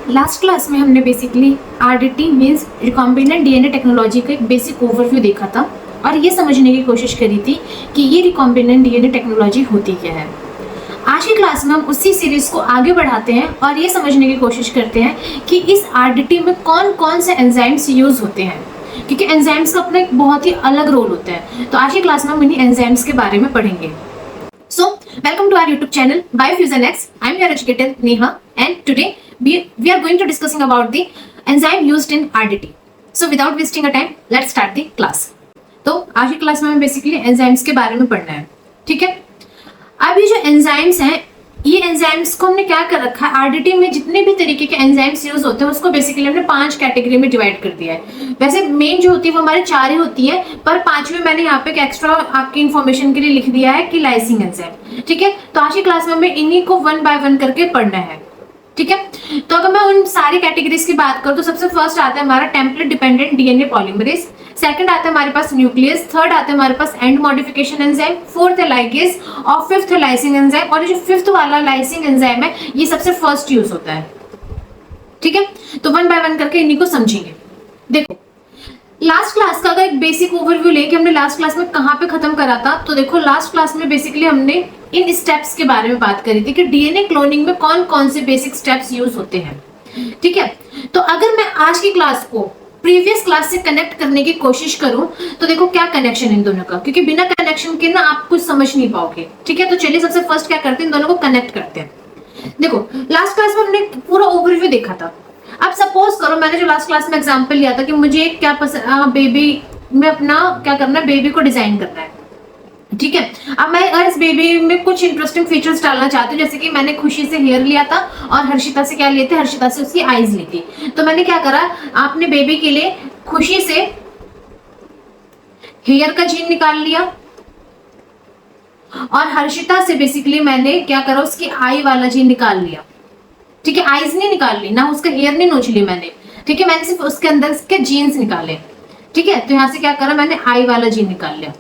Last class में हमने basically RDT means recombinant DNA technology का एक बेसिक ओवरव्यू देखा था और ये समझने की कोशिश करी थी कि ये रिकॉम्बिनेंट डीएनए टेक्नोलॉजी होती क्या है। आज की क्लास में हम उसी सीरीज को आगे बढ़ाते हैं और ये समझने की कोशिश करते हैं कि इस आरडीटी में कौन कौन से एंजाइम्स यूज होते हैं, क्योंकि एंजाइम्स का अपना एक बहुत ही अलग रोल होता है। तो आज की क्लास में हम इन्हीं एंजाइम्स के बारे में पढ़ेंगे। So, welcome to our YouTube channel Biofusion X. I am your educator Neha, and today we are going to discussing about the enzyme used in RDT. So, without wasting a time, let's start the class. तो आज की class में हमें basically enzymes के बारे में पढ़ना है, ठीक है। अब ये जो एंजाइम्स हैं, ये एंजाइम्स को हमने क्या कर रखा है, आरडीटी में जितने भी तरीके के एंजाइम्स यूज होते हैं उसको बेसिकली हमने 5 कैटेगरी में डिवाइड कर दिया है। वैसे मेन जो होती है वो हमारे 4 ही होती है, पर 5वीं मैंने यहाँ पे एक एक्स्ट्रा आपकी इन्फॉर्मेशन के लिए लिख दिया है कि लाइसिंग एंजाइम, ठीक है। तो आज की क्लास में हमें इन्हीं को 1 बाय 1 करके पढ़ना है, ठीक है। तो अगर मैं उन सारी कैटेगरीज की बात करूँ तो सबसे फर्स्ट आता है हमारा template dependent DNA polymerase, second आता है हमारे पास न्यूक्लियस, थर्ड आता है हमारे पास एंड मॉडिफिकेशन एंजाइम, फोर्थ है लाइगेज और फिफ्थ है लाइसिंग एंजाइम। और ये जो फिफ्थ वाला लाइसिंग एंजाइम है ये सबसे फर्स्ट यूज होता है, ठीक है। तो 1 बाय 1 करके इन्हीं को समझेंगे। देखो, लास्ट क्लास का अगर एक बेसिक ओवरव्यू लेके हमने लास्ट क्लास में कहाँ पे खत्म करा था, तो देखो लास्ट क्लास में बेसिकली हमने इन स्टेप्स के बारे में बात करी थी कि डीएनए क्लोनिंग में कौन कौन से बेसिक स्टेप्स यूज होते हैं, ठीक है। तो अगर मैं आज की क्लास को प्रीवियस क्लास से कनेक्ट करने की कोशिश करूं तो देखो क्या कनेक्शन इन दोनों का, क्योंकि बिना कनेक्शन के ना आप कुछ समझ नहीं पाओगे, ठीक है। तो चलिए सबसे फर्स्ट क्या करते हैं, इन दोनों को कनेक्ट करते हैं। देखो लास्ट क्लास में हमने पूरा ओवरव्यू देखा था। अब सपोज करो मैंने जो लास्ट क्लास में एग्जांपल लिया था कि मुझे क्या पसंद, बेबी में अपना क्या करना है, बेबी को डिजाइन करना है, ठीक है। अब मैं अगर इस बेबी में कुछ इंटरेस्टिंग फीचर्स डालना चाहती हूँ, जैसे कि मैंने खुशी से हेयर लिया था और हर्षिता से क्या लिए थे, हर्षिता से उसकी आईज ली थी। तो मैंने क्या करा, आपने बेबी के लिए खुशी से हेयर का जीन निकाल लिया और हर्षिता से बेसिकली मैंने क्या करा, उसकी आई वाला जीन निकाल लिया, ठीक है। आईज नहीं निकाल ली ना, उसका हेयर नहीं नोच ली मैंने, ठीक है। मैंने सिर्फ उसके अंदर के जीन्स निकाले, ठीक है। तो यहाँ से क्या करा, मैंने आई वाला जीन निकाल लिया।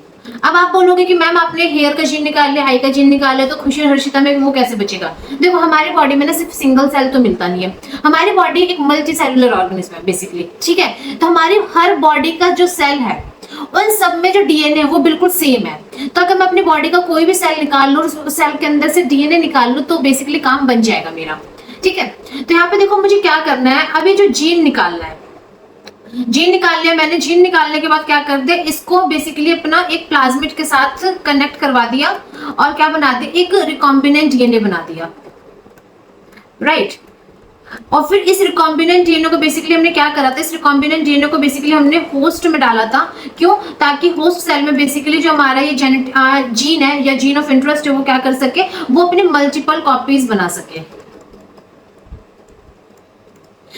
अब आप बोलोगे कि मैम आपने हेयर का जीन निकाल लिया, आई का जीन निकाल लिया, तो खुशी और हर्षिता में वो कैसे बचेगा। देखो हमारी बॉडी में ना सिर्फ सिंगल सेल तो मिलता नहीं है, हमारी बॉडी एक मल्टी सेलुलर ऑर्गेनिज्म है बेसिकली, ठीक है। तो हमारी हर बॉडी का जो सेल है उन सब में जो डीएनए है वो बिल्कुल सेम है। तो अगर मैं अपनी बॉडी का कोई भी सेल निकाल लूँ, उस सेल के अंदर से डीएनए निकाल लूँ, तो बेसिकली काम बन जाएगा मेरा, ठीक है। तो यहाँ पे देखो मुझे क्या करना है, अभी जो जीन निकालना है, जीन निकाल लिया मैंने। जीन निकालने के बाद क्या कर दे, इसको बेसिकली अपना एक प्लाज्मिड के साथ कनेक्ट करवा दिया और क्या बना दिया, एक रिकॉम्बिनेंट डीएनए बना दिया, राइट। और फिर इस रिकॉम्बिनेंट डीएनए को बेसिकली हमने क्या करा था, इस रिकॉम्बिनेंट डीएनए को बेसिकली हमने होस्ट में डाला था। क्यों, ताकि होस्ट सेल में बेसिकली जो हमारा ये जीन है या जीन ऑफ इंटरेस्ट है वो क्या कर सके, वो अपने मल्टीपल कॉपीज बना सके,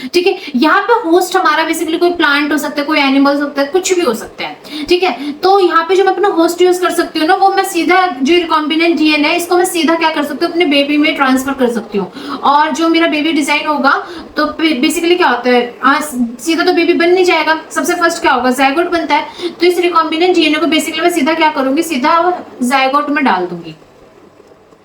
ठीक है। यहाँ पे होस्ट हमारा बेसिकली कोई प्लांट हो सकता है, कोई एनिमल्स होता है, कुछ भी हो सकता है, ठीक है। तो यहाँ पे जो मैं अपना होस्ट यूज कर सकती हूँ ना, वो मैं सीधा जो रिकॉम्बिनेंट डीएनए है इसको मैं सीधा क्या कर सकती हूँ, अपने बेबी में ट्रांसफर कर सकती हूँ। और जो मेरा बेबी डिजाइन होगा तो बेसिकली क्या होता है, सीधा तो बेबी बन नहीं जाएगा, सबसे फर्स्ट क्या होगा, जायगोट बनता है। तो इस रिकॉम्बिनेंट डीएनए को बेसिकली मैं सीधा क्या करूंगी, सीधा जायगोट में डाल दूंगी,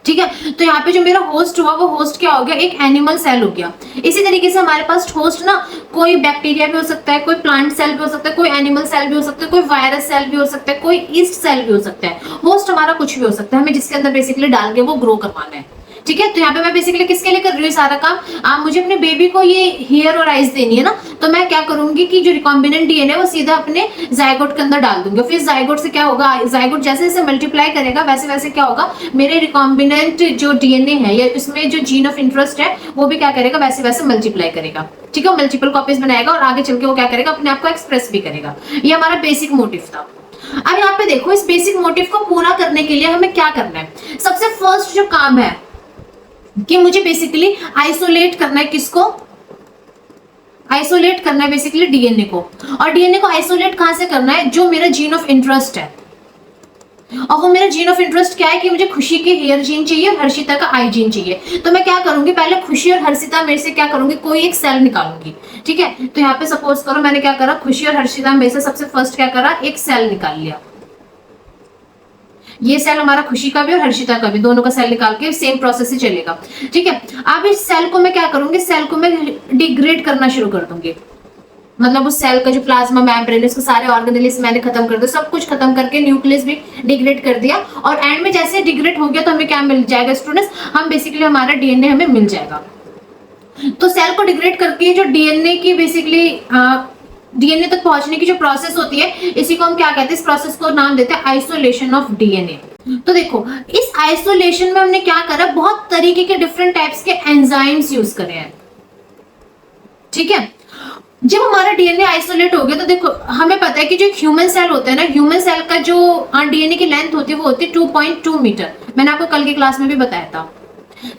ठीक है। तो यहाँ पे जो मेरा होस्ट हुआ वो होस्ट क्या हो गया, एक एनिमल सेल हो गया। इसी तरीके से हमारे पास होस्ट ना कोई बैक्टीरिया भी हो सकता है, कोई प्लांट सेल भी हो सकता है, कोई एनिमल सेल भी हो सकता है, कोई वायरस सेल भी हो सकता है, कोई ईस्ट सेल भी हो सकता है। होस्ट हमारा कुछ भी हो सकता है, हमें जिसके अंदर बेसिकली डाल के वो ग्रो करवाना है, ठीक है। तो यहाँ पे मैं बेसिकली किसके लिए कर रही हूँ सारा काम, मुझे अपने बेबी को ये हेयर और आइज देनी है ना, तो मैं क्या करूंगी कि जो रिकॉम्बिनेंट डीएनए वो सीधा अपने जायगोट के अंदर डाल दूंगी। फिर जायगोट से क्या होगा, जायगोट जैसे जैसे मल्टीप्लाई करेगा वैसे वैसे क्या होगा, मेरे रिकॉम्बिनेंट जो डीएनए है या इसमें जो जीन ऑफ इंटरेस्ट है वो भी क्या करेगा, वैसे वैसे मल्टीप्लाई करेगा, ठीक है। मल्टीपल कॉपीज बनाएगा और आगे चल के वो क्या करेगा, अपने आप को एक्सप्रेस भी करेगा। ये हमारा बेसिक मोटिव था। अब यहाँ पे देखो, इस बेसिक मोटिव को पूरा करने के लिए हमें क्या करना है, सबसे फर्स्ट जो काम है कि मुझे बेसिकली आइसोलेट करना है, किसको आइसोलेट करना है, बेसिकली डीएनए को। और डीएनए को आइसोलेट कहां से करना है, जो मेरा जीन ऑफ इंटरेस्ट है। और वो मेरा जीन ऑफ इंटरेस्ट क्या है कि मुझे खुशी के हेयर जीन चाहिए और हर्षिता का आई जीन चाहिए। तो मैं क्या करूंगी, पहले खुशी और हर्षिता में से क्या करूंगी, कोई एक सेल निकालूंगी, ठीक है। तो यहाँ पे सपोज करो मैंने क्या करा, खुशी और हर्षिता में से सबसे फर्स्ट क्या करा, एक सेल निकाल लिया। ये सेल हमारा खुशी का भी और हर्षिता का भी, दोनों का सेल निकाल के सेम प्रोसेस से चलेगा, ठीक है। अब इस सेल को मैं क्या करूंगी, सेल को मैं डिग्रेड करना शुरू कर दूंगी। मतलब उस सेल का जो प्लाज्मा मेम्ब्रेन, उसके सारे ऑर्गेनेल्स मैंने खत्म कर दिया, सब कुछ खत्म करके न्यूक्लियस भी डिग्रेड कर दिया, और एंड में जैसे डिग्रेड हो गया तो हमें क्या मिल जाएगा स्टूडेंट्स, हम बेसिकली हमारा डीएनए हमें मिल जाएगा। तो सेल को डिग्रेड करके जो डीएनए की बेसिकली डीएनए तक पहुंचने की जो प्रोसेस होती है, इसी को हम क्या कहते हैं, इस प्रोसेस को नाम देते हैं आइसोलेशन ऑफ डीएनए। तो देखो इस आइसोलेशन में हमने क्या करा, बहुत तरीके के डिफरेंट टाइप्स के एंजाइम्स यूज करे हैं। ठीक है, जब हमारा डीएनए आइसोलेट हो गया तो देखो हमें पता है कि जो ह्यूमन सेल होता है ना, ह्यूमन सेल का जो डीएनए की लेंथ होती है वो होती है 2.2 मीटर। मैंने आपको कल की क्लास में भी बताया था।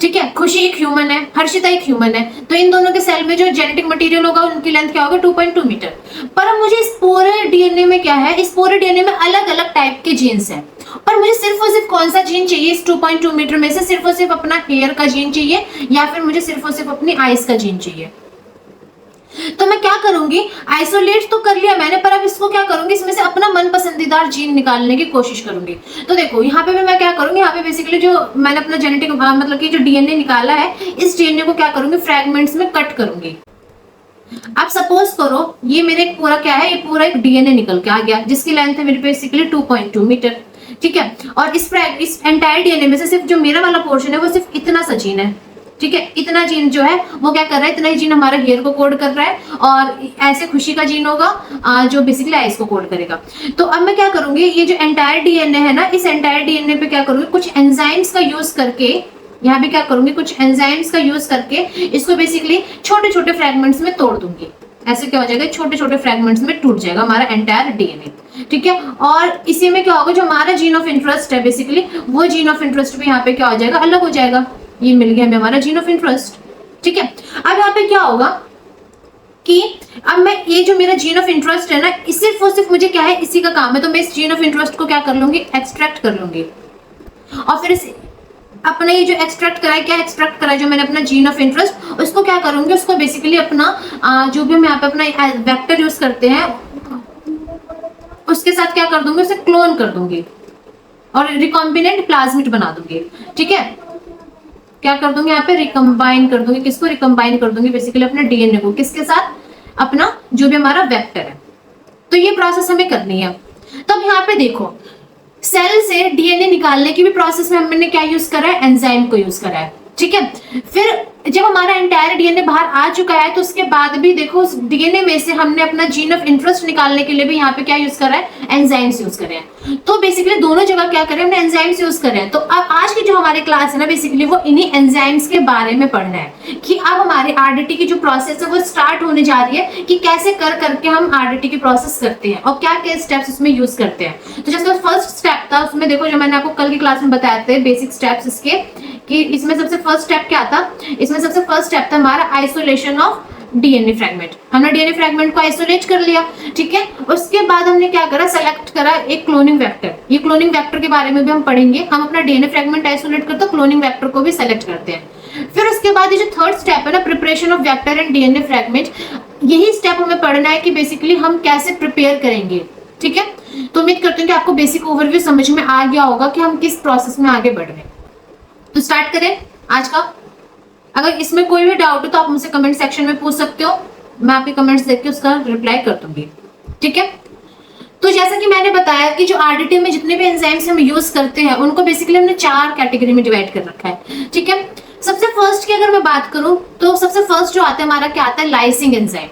ठीक है, खुशी एक ह्यूमन है, हर्षिता एक ह्यूमन है, तो इन दोनों के सेल में जो जेनेटिक मटेरियल होगा उनकी लेंथ क्या होगा, 2.2 मीटर। पर अब मुझे इस पूरे डीएनए में क्या है, इस पूरे डीएनए में अलग अलग टाइप के जीन्स हैं, पर मुझे सिर्फ और सिर्फ कौन सा जीन चाहिए इस 2.2 मीटर में से, सिर्फ और सिर्फ अपना हेयर का जीन चाहिए, या फिर मुझे सिर्फ और सिर्फ अपनी आइज का जीन चाहिए। तो मैं क्या करूंगी, आइसोलेट तो कर लिया मैंने, पर अब इसको क्या करूंगी, इसमें से अपना मन पसंदीदार जीन निकालने की कोशिश करूंगी। तो देखो यहाँ पे भी मैं क्या करूंगी, यहाँ पे बेसिकली जो मैंने अपना जेनेटिक मतलब कि जो डीएनए निकाला है, इस डीएनए को क्या करूंगी, फ्रैगमेंट्स में कट करूंगी। अब सपोज करो ये मेरे एक पूरा क्या है, ये पूरा एक डीएनए निकल के आ गया जिसकी लेंथ है मेरे बेसिकली 2.2 मीटर। ठीक है, और इस एंटायर डीएनए में से सिर्फ जो मेरा वाला पोर्शन है वो सिर्फ इतना सा जीन है। ठीक है, इतना जीन जो है वो क्या कर रहा है, इतना ही जीन हमारा हेयर को कोड कर रहा है, और ऐसे खुशी का जीन होगा जो बेसिकली आइज को कोड करेगा। तो अब मैं क्या करूंगी, ये जो एंटायर डीएनए है ना, इस एंटायर डीएनए पे क्या करूंगी, कुछ एंजाइम्स का यूज करके, यहाँ पे क्या करूंगी, कुछ एंजाइम्स का यूज करके इसको बेसिकली छोटे छोटे फ्रेगमेंट्स में तोड़ दूंगी। ऐसे क्या हो जाएगा, छोटे छोटे फ्रेगमेंट्स में टूट जाएगा हमारा एंटायर डीएनए। ठीक है, और इसी में क्या होगा, जो हमारा जीन ऑफ इंटरेस्ट है बेसिकली, वो जीन ऑफ इंटरेस्ट भी यहाँ पे क्या हो जाएगा, अलग हो जाएगा। ये मिल गया हमें हमारा जीन ऑफ इंटरेस्ट। ठीक है, अब यहाँ पे क्या होगा कि अब मैं ये जो मेरा जीन ऑफ इंटरेस्ट है ना, सिर्फ और सिर्फ मुझे क्या है, इसी का काम है, तो मैं इस जीन ऑफ इंटरेस्ट को क्या कर लूंगी, एक्सट्रैक्ट कर लूंगी, और फिर इस अपना ये जो एक्सट्रैक्ट करा है, क्या एक्सट्रैक्ट करा है, जो मैंने अपना जीन ऑफ इंटरेस्ट, उसको क्या करूंगी, उसको बेसिकली अपना जो भी हम यहाँ पे अपना वेक्टर यूज करते हैं उसके साथ क्या कर दूंगी, उसे क्लोन कर दूंगी और रिकॉम्बिनेंट प्लाज्मिड बना दूंगी। ठीक है, क्या कर दूंगी, यहाँ पे रिकम्बाइन कर दूंगी, किसको रिकम्बाइन कर दूंगी, बेसिकली अपने डीएनए को, किसके साथ, अपना जो भी हमारा वेक्टर है। तो ये प्रोसेस हमें करनी है। तो अब यहाँ पे देखो सेल से डीएनए निकालने की भी प्रोसेस में हमने क्या यूज करा है, एंजाइम को यूज करा है। ठीक है, फिर जब हमारा एंटायर डीएनए बाहर आ चुका है तो उसके बाद भी देखो उस डीएनए में से हमने अपना जीन ऑफ इंटरेस्ट निकालने के लिए भी यहाँ पे क्या यूज करा है, एंजाइम्स यूज करे हैं। तो बेसिकली दोनों जगह क्या करें, हमने एंजाइम्स यूज करे हैं। तो अब आज की जो हमारी क्लास है ना, बेसिकली वो इन्हीं एंजाइम्स के बारे में पढ़ना है कि अब हमारे आरडीटी की जो प्रोसेस है वो स्टार्ट होने जा रही है, कि कैसे कर करके हम आरडीटी की प्रोसेस करते हैं और क्या क्या स्टेप्स उसमें यूज करते हैं। तो जैसे फर्स्ट स्टेप था उसमें देखो, जो मैंने आपको कल की क्लास में बताए थे बेसिक स्टेप्स इसके, कि इसमें सबसे फर्स्ट स्टेप क्या था, इसमें सबसे फर्स्ट स्टेप था हमारा आइसोलेशन ऑफ डीएनए फ्रैगमेंट। हमने डीएनए फ्रैगमेंट को आइसोलेट कर लिया। ठीक है, उसके बाद हमने क्या करा, सेलेक्ट करा एक क्लोनिंग वेक्टर। ये क्लोनिंग वेक्टर के बारे में भी हम पढ़ेंगे। हम अपना डीएनए फ्रैगमेंट आइसोलेट करते, क्लोनिंग वेक्टर को भी सेलेक्ट करते हैं। फिर उसके बाद ये जो थर्ड स्टेप है ना, preparation of vector and DNA fragment, यही स्टेप हमें पढ़ना है कि बेसिकली हम कैसे प्रिपेयर करेंगे। ठीक है, तो उम्मीद करती हूँ कि आपको बेसिक ओवरव्यू समझ में आ गया होगा कि हम किस प्रोसेस में आगे बढ़ रहे हैं। तो स्टार्ट करें आज का। अगर इसमें कोई भी डाउट हो तो आप मुझसे कमेंट सेक्शन में पूछ सकते हो, मैं आपके कमेंट्स देख के उसका रिप्लाई कर दूंगी। ठीक है, तो जैसा कि मैंने बताया कि जो आरडीटी में जितने भी एंजाइम्स हम यूज करते हैं उनको बेसिकली हमने 4 कैटेगरी में डिवाइड कर रखा है। ठीक है, सबसे फर्स्ट की अगर मैं बात करूं तो सबसे फर्स्ट जो आता है हमारा क्या आता है, लाइसिंग एंजाइम।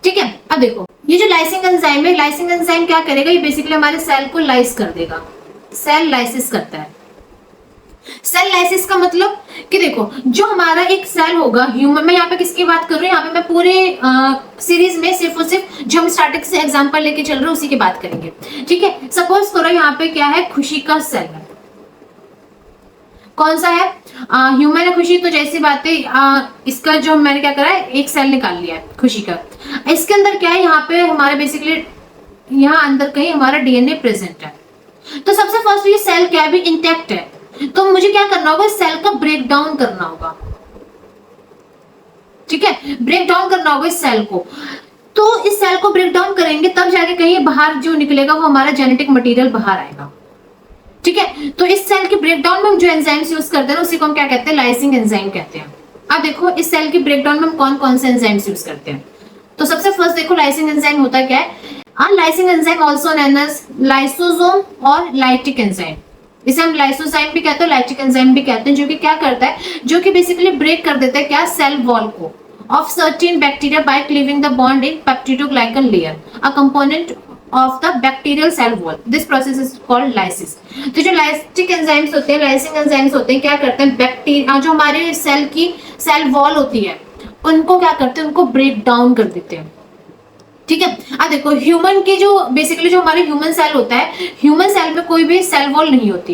ठीक है, अब देखो ये जो लाइसिंग एंजाइम है, लाइसिंग एंजाइम क्या करेगा, ये बेसिकली हमारे सेल को लाइस कर देगा, सेल लाइसिस करता है। सेल लाइसिस का मतलब कि देखो जो हमारा एक सेल होगा ह्यूमन, मैं यहाँ पे किसकी बात कर रही हूँ, यहाँ पे मैं पूरे सीरीज में सिर्फ और सिर्फ जो हम स्टार्टिंग से एग्जांपल लेके चल रहे हैं उसी की बात करेंगे। ठीक है, सपोज करो यहाँ पे क्या है, खुशी का सेल है। कौन सा है, ह्यूमन है खुशी, तो जैसी बात है इसका जो मैंने क्या करा है, एक सेल निकाल लिया है खुशी का। इसके अंदर क्या है, यहाँ पे हमारा बेसिकली यहाँ अंदर कहीं हमारा डीएनए प्रेजेंट है। तो सबसे फर्स्ट ये सेल क्या है, भी इंटैक्ट है, तो मुझे क्या करना होगा, सेल का ब्रेक डाउन करना होगा। ठीक है, ब्रेक डाउन करना होगा इस सेल को। तो इस सेल को ब्रेक डाउन करेंगे तब जाके कहीं बाहर जो निकलेगा वो हमारा जेनेटिक मटेरियल बाहर आएगा। ठीक है, तो इस सेल के ब्रेक डाउन में हम जो एंजाइम्स यूज करते हैं उसी को हम क्या कहते हैं, लाइसिंग एंजाइम कहते हैं। अब देखो इस सेल की ब्रेकडाउन में हम कौन कौन से एंजाइम्स यूज करते हैं। तो सबसे फर्स्ट देखो लाइसिंग एंजाइम होता क्या है। Lysing enzyme also known as lysosome और लाइटिक एंजाइम, इसे हम लाइसोजाइम भी कहते हैं, लाइटिक एंजाइम भी कहते हैं, जो कि क्या करता है, जो कि बेसिकली ब्रेक कर देता है क्या, सेल वॉल को of certain bacteria by cleaving the bond in peptidoglycan layer, a component of the bacterial cell wall. This process is called lysis. तो जो लाइटिक एंजाइम्स होते हैं, लाइसिंग एंजाइम्स होते हैं, क्या करते हैं, बैक्टीरिया जो हमारे सेल की सेल वॉल होती है उनको क्या करते हैं, उनको ब्रेक डाउन कर देते हैं। ठीक है। अब देखो ह्यूमन की जो बेसिकली जो हमारे ह्यूमन सेल होता है, ह्यूमन सेल में कोई भी सेल वॉल नहीं होती।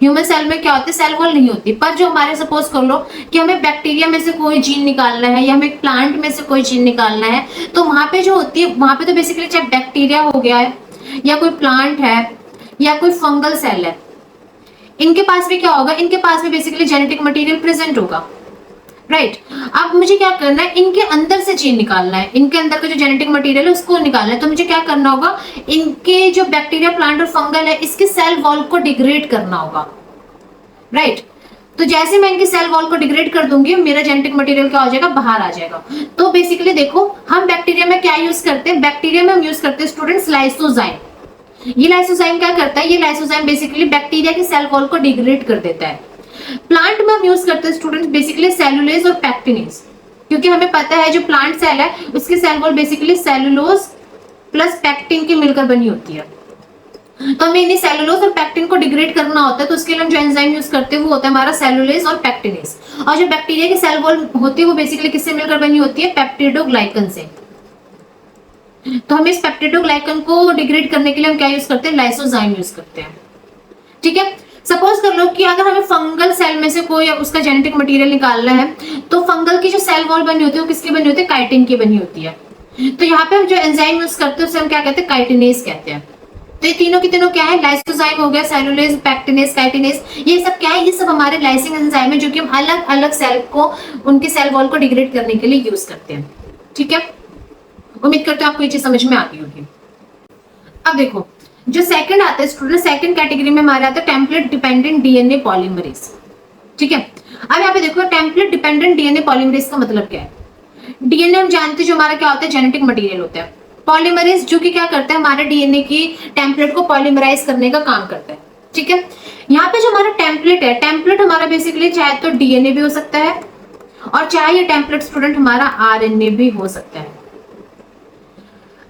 ह्यूमन सेल में क्या होता है, सेल वॉल नहीं होती। पर जो हमारे सपोज कर लो कि हमें बैक्टीरिया में से कोई जीन निकालना है या हमें एक प्लांट में से कोई जीन निकालना है, तो वहां पे जो होती है, वहां पे तो बेसिकली चाहे बैक्टीरिया हो गया है या कोई प्लांट है या कोई फंगल सेल है, इनके पास भी क्या होगा, इनके पास भी बेसिकली जेनेटिक मटेरियल प्रेजेंट होगा। राइट। अब मुझे क्या करना है, इनके अंदर से जीन निकालना है, इनके अंदर का जो जेनेटिक मटेरियल है उसको निकालना है। तो मुझे क्या करना होगा, इनके जो बैक्टीरिया, प्लांट और फंगल है, इसके सेल वॉल को डिग्रेड करना होगा। राइट। तो जैसे मैं इनकी सेल वॉल को डिग्रेड कर दूंगी, मेरा जेनेटिक मटेरियल क्या हो जाएगा, बाहर आ जाएगा। तो बेसिकली देखो हम बैक्टीरिया में क्या यूज करते हैं, बैक्टीरिया में हम यूज करते हैं स्टूडेंट्स लाइसोजाइम। ये लाइसोजाइम क्या करता है, ये लाइसोजाइम बेसिकली बैक्टीरिया की सेल वॉल को डिग्रेड कर देता है। प्लांट में हम यूज करते हैं स्टूडेंट्स बेसिकली सेलुलोज और पैक्टिनेज, क्योंकि हमें पता है जो प्लांट सेल है उसकी cell wall basically cellulose plus pectin की मिलकर बनी होती है। तो हमें इन्हीं सेलुलोज और पैक्टिन को डिग्रेड करना होता है, तो उसके लिए हम जो एंजाइम यूज करते हैं वो होता है हमारा सेलुलोज और पैक्टिनेज। और जो बैक्टीरिया की सेल वॉल होती है वो बेसिकली किससे मिलकर बनी होती है, पेप्टिडोग्लाइकन से। तो हम इस पेप्टिडोग्लाइकन को डिग्रेड करने के लिए हम क्या यूज करते हैं, लाइसोजाइम यूज करते हैं। ठीक है। सपोज कर लो कि अगर हमें फंगल सेल में से कोई उसका जेनेटिक मटेरियल निकालना है, तो फंगल की जो सेल वॉल बनी होती है वो किसकी बनी होती है, काइटिन की बनी होती है। तो यहाँ पे हम जो एंजाइम यूज करते हैं उसे हम क्या कहते हैं, काइटिनेज कहते हैं। तो ये तीनों की तीनों क्या है, लाइसोजाइम हो गया, सेलुलोज, पैक्टिनेज, काइटिनेज, ये सब क्या है, ये सब हमारे लाइसिंग एंजाइम है, जो कि हम अलग अलग सेल को, उनके सेल वॉल को डिग्रेड करने के लिए यूज करते हैं। ठीक है। उम्मीद करते हैं आपको ये चीज समझ में आ गई होगी। अब देखो जो सेकंड आता है स्टूडेंट, सेकंड कैटेगरी में हमारा आता है टेम्पलेट डिपेंडेंट डीएनए पॉलीमरेज। ठीक है। अब यहाँ पे देखो टेम्पलेट डिपेंडेंट डीएनए पॉलीमरेज का मतलब क्या है। डीएनए हम जानते हैं जो हमारा क्या होता है, जेनेटिक मटेरियल होता है। पॉलीमरेज जो कि क्या करता है, हमारे डीएनए की टेम्पलेट को पॉलीमराइज करने का काम करता है। ठीक है। यहाँ पे जो हमारा टेम्पलेट है, टेम्पलेट हमारा बेसिकली चाहे तो डीएनए भी हो सकता है और चाहे ये टेम्पलेट स्टूडेंट हमारा आरएनए भी हो सकता है।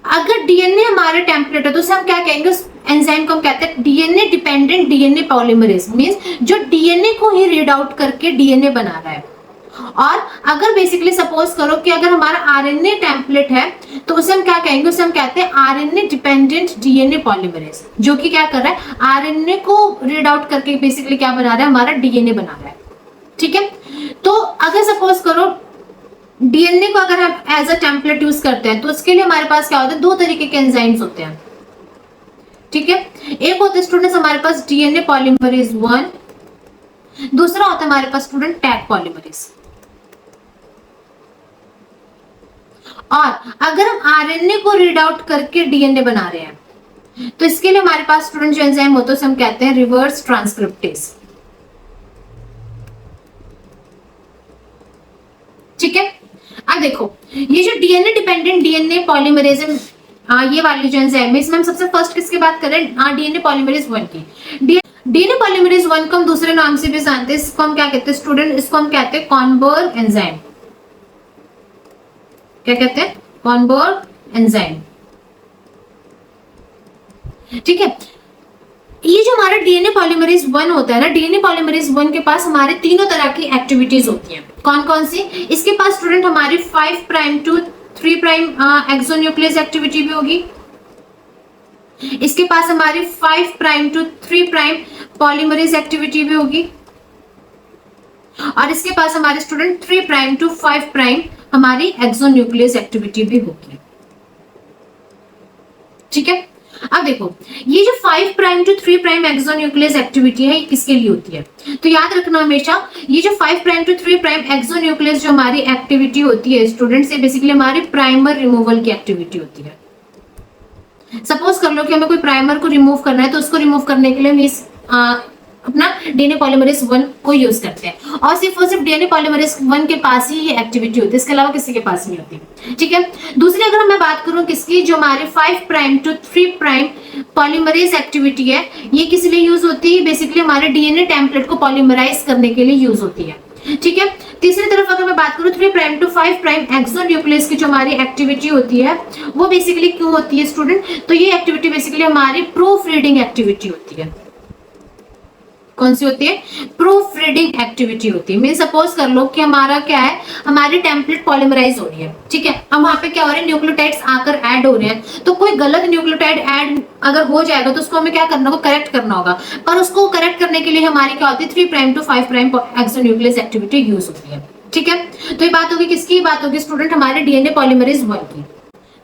अगर डीएनए हमारे टेम्पलेट है तो उसे हम क्या कहेंगे, उस एंजाइम को हम कहते हैं DNA dependent DNA polymerase, means जो डीएनए को ही रीड आउट करके डीएनए बना रहा है। और अगर बेसिकली सपोज करो कि अगर हमारा आरएनए टेम्पलेट है तो उसे हम क्या कहेंगे, उसे हम कहते हैं आरएनए डिपेंडेंट डीएनए पॉलीमरेज, जो कि क्या कर रहा है, आरएनए को रीड आउट करके बेसिकली क्या बना रहा है, हमारा डीएनए बना रहा है। ठीक है। तो अगर सपोज करो डीएनए को अगर हम एज अ टेम्पलेट यूज करते हैं तो उसके लिए हमारे पास क्या होता है, दो तरीके के एंजाइम्स होते हैं। ठीक है। एक होता है स्टूडेंट्स हमारे पास डीएनए पॉलीमरेज 1, दूसरा होता है हमारे पास स्टूडेंट टैग पॉलीमरेज। और अगर हम आरएनए को रीड आउट करके डीएनए बना रहे हैं तो इसके लिए हमारे पास स्टूडेंट जो एंजाइम होता है उसे हम कहते हैं रिवर्स ट्रांसक्रिप्टेज। ठीक है। अब देखो ये जो डीएनए डिपेंडेंट डीएनए पॉलीमरेज है, ये वाली जो एंजाइम है, इसमें हम सबसे फर्स्ट किसकी बात कर रहे हैं, डीएनए पॉलीमरेज 1 की। डीएनए पॉलीमरेज 1 को हम दूसरे नाम से भी जानते हैं, इसको हम क्या कहते हैं स्टूडेंट, इसको हम कहते हैं कॉनबर्ग एंजाइम। क्या कहते हैं, कॉनबर्ग एंजाइम। ठीक है। ये जो हमारा डीएनए पॉलीमरेज 1 होता है ना, डीएनए पॉलीमरेज 1 के पास हमारे तीनों तरह की एक्टिविटीज होती हैं। कौन कौन सी, इसके पास स्टूडेंट हमारी 5 prime to 3 prime exonuclease activity भी होगी, इसके पास हमारी 5 prime to 3 prime polymerase activity भी होगी, और इसके पास हमारे स्टूडेंट 3 प्राइम टू 5 प्राइम हमारी एक्सोन्यूक्लियस एक्टिविटी भी होगी। ठीक है। अब देखो ये जो 5 prime to 3 prime exonuclease activity है, ये किसके लिए होती है, तो याद रखना हमेशा ये जो 5 प्राइम टू 3 प्राइम एक्सोन्यूक्लियस जो हमारी एक्टिविटी होती है स्टूडेंट, से बेसिकली हमारी प्राइमर रिमूवल की एक्टिविटी होती है। सपोज कर लो कि हमें कोई प्राइमर को रिमूव करना है, तो उसको रिमूव करने के लिए हम इस अपना डीएनए पॉलीमरेज 1 को यूज करते हैं और सिर्फ डीएनए पॉलीमरेज 1 के पास ही ये एक्टिविटी होती है, इसके अलावा किसी के पास नहीं होती। ठीक है, दूसरी अगर मैं बात करूं किसकी, जो हमारे 5 prime to 3 prime polymerase activity है, ये किस लिए यूज होती है, बेसिकली हमारे डीएनए टेम्पलेट को पॉलीमराइज करने के लिए यूज होती है। ठीक है, तीसरी तरफ अगर मैं बात करूं 3 प्राइम टू 5 प्राइम एक्सोन्यूक्लियस की जो हमारी एक्टिविटी होती है वो बेसिकली क्यों होती है स्टूडेंट, तो ये एक्टिविटी बेसिकली हमारी प्रूफ रीडिंग एक्टिविटी होती है। कौन सी होती है, प्रूफ रीडिंग एक्टिविटी होती है। मीन सपोज कर लो कि हमारा क्या है, हमारी टेम्पलेट पॉलीमराइज हो रही है। ठीक है, अब वहां पे क्या हो रहा है, न्यूक्लियोटाइड्स आकर ऐड हो रहे हैं, तो कोई गलत न्यूक्लियोटाइड ऐड अगर हो जाएगा तो उसको हमें क्या करना होगा, करेक्ट करना होगा। पर उसको करेक्ट करने के लिए हमारी क्या होती है, 3 prime to 5 prime exonuclease activity use होती है। ठीक है, तो ये बात होगी किसकी, बात होगी स्टूडेंट हमारे डीएनए पॉलीमरेज 1 की।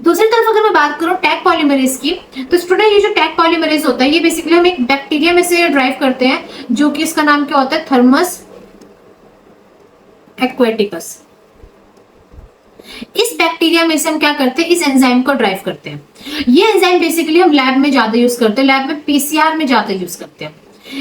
दूसरी तरफ अगर मैं बात करूं टैग पॉलीमरेज की, तो स्टूडेंट ये जो टैग पॉलीमरेज होता है ये बेसिकली हम एक बैक्टीरिया में से ड्राइव करते हैं, जो कि इसका नाम क्या होता है, थर्मस एक्वेटिकस। इस बैक्टीरिया में से हम क्या करते हैं, इस एंजाइम को ड्राइव करते हैं। ये एंजाइम बेसिकली हम लैब में ज्यादा यूज करते हैं, लैब में पीसीआर में ज्यादा यूज करते हैं।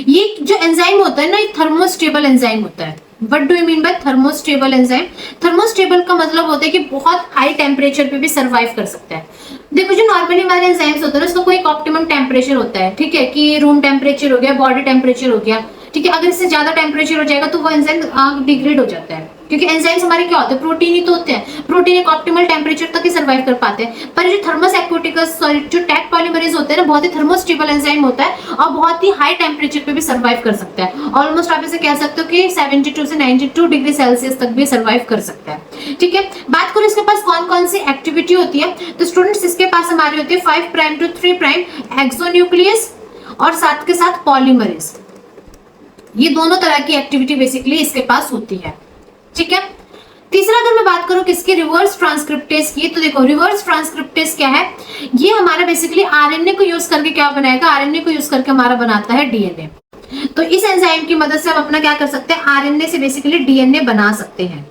ये जो एंजाइम होता है ना, ये थर्मोस्टेबल एंजाइम होता है। What do you mean by thermostable enzyme? Thermostable का मतलब होता है कि बहुत हाई टेम्परेचर पे भी सर्वाइव कर सकता है। देखो जो नॉर्मली हमारे एंजाइम्स होते हैं उसका कोई ऑप्टिमम टेम्परेचर होता है, ठीक है, कि रूम टेम्परेचर हो गया, बॉडी टेम्परेचर हो गया, ठीक है। अगर इससे ज्यादा टेम्परेचर हो जाएगा तो वो एंजाइम डिग्रेड हो जाता है, क्योंकि एंजाइम्स हमारे क्या होते हैं, प्रोटीन ही तो होते हैं। प्रोटीन एक ऑप्टिमल टेम्परेचर तक ही सर्वाइव कर पाते हैं। पर जो थर्मस एक्वेटिकस सॉरी जो टैग पॉलीमरेज होते हैं ना, बहुत ही थर्मोस्टेबल एंजाइम होता है और बहुत ही हाई टेम्परेचर पे भी सर्वाइव कर सकता है। ऑलमोस्ट आप इसे कह सकते हो कि 72 से 92 डिग्री सेल्सियस तक भी सर्वाइव कर सकता है। ठीक है, बात करो इसके पास कौन कौन सी एक्टिविटी होती है, तो स्टूडेंट्स इसके पास हमारी होती है 5 प्राइम टू 3 प्राइम एक्सोन्यूक्लियस और साथ के साथ पॉलीमरेज। ये दोनों तरह की एक्टिविटी बेसिकली इसके पास होती है। ठीक है, तीसरा अगर मैं बात करूं किसकी, रिवर्स ट्रांसक्रिप्टेज की, तो देखो रिवर्स ट्रांसक्रिप्टेज क्या है, ये हमारा बेसिकली आरएनए को यूज करके क्या बनाएगा, आरएनए को यूज करके हमारा बनाता है डीएनए। तो इस एंजाइम की मदद से हम अपना क्या कर सकते हैं, आरएनए से बेसिकली डीएनए बना सकते हैं।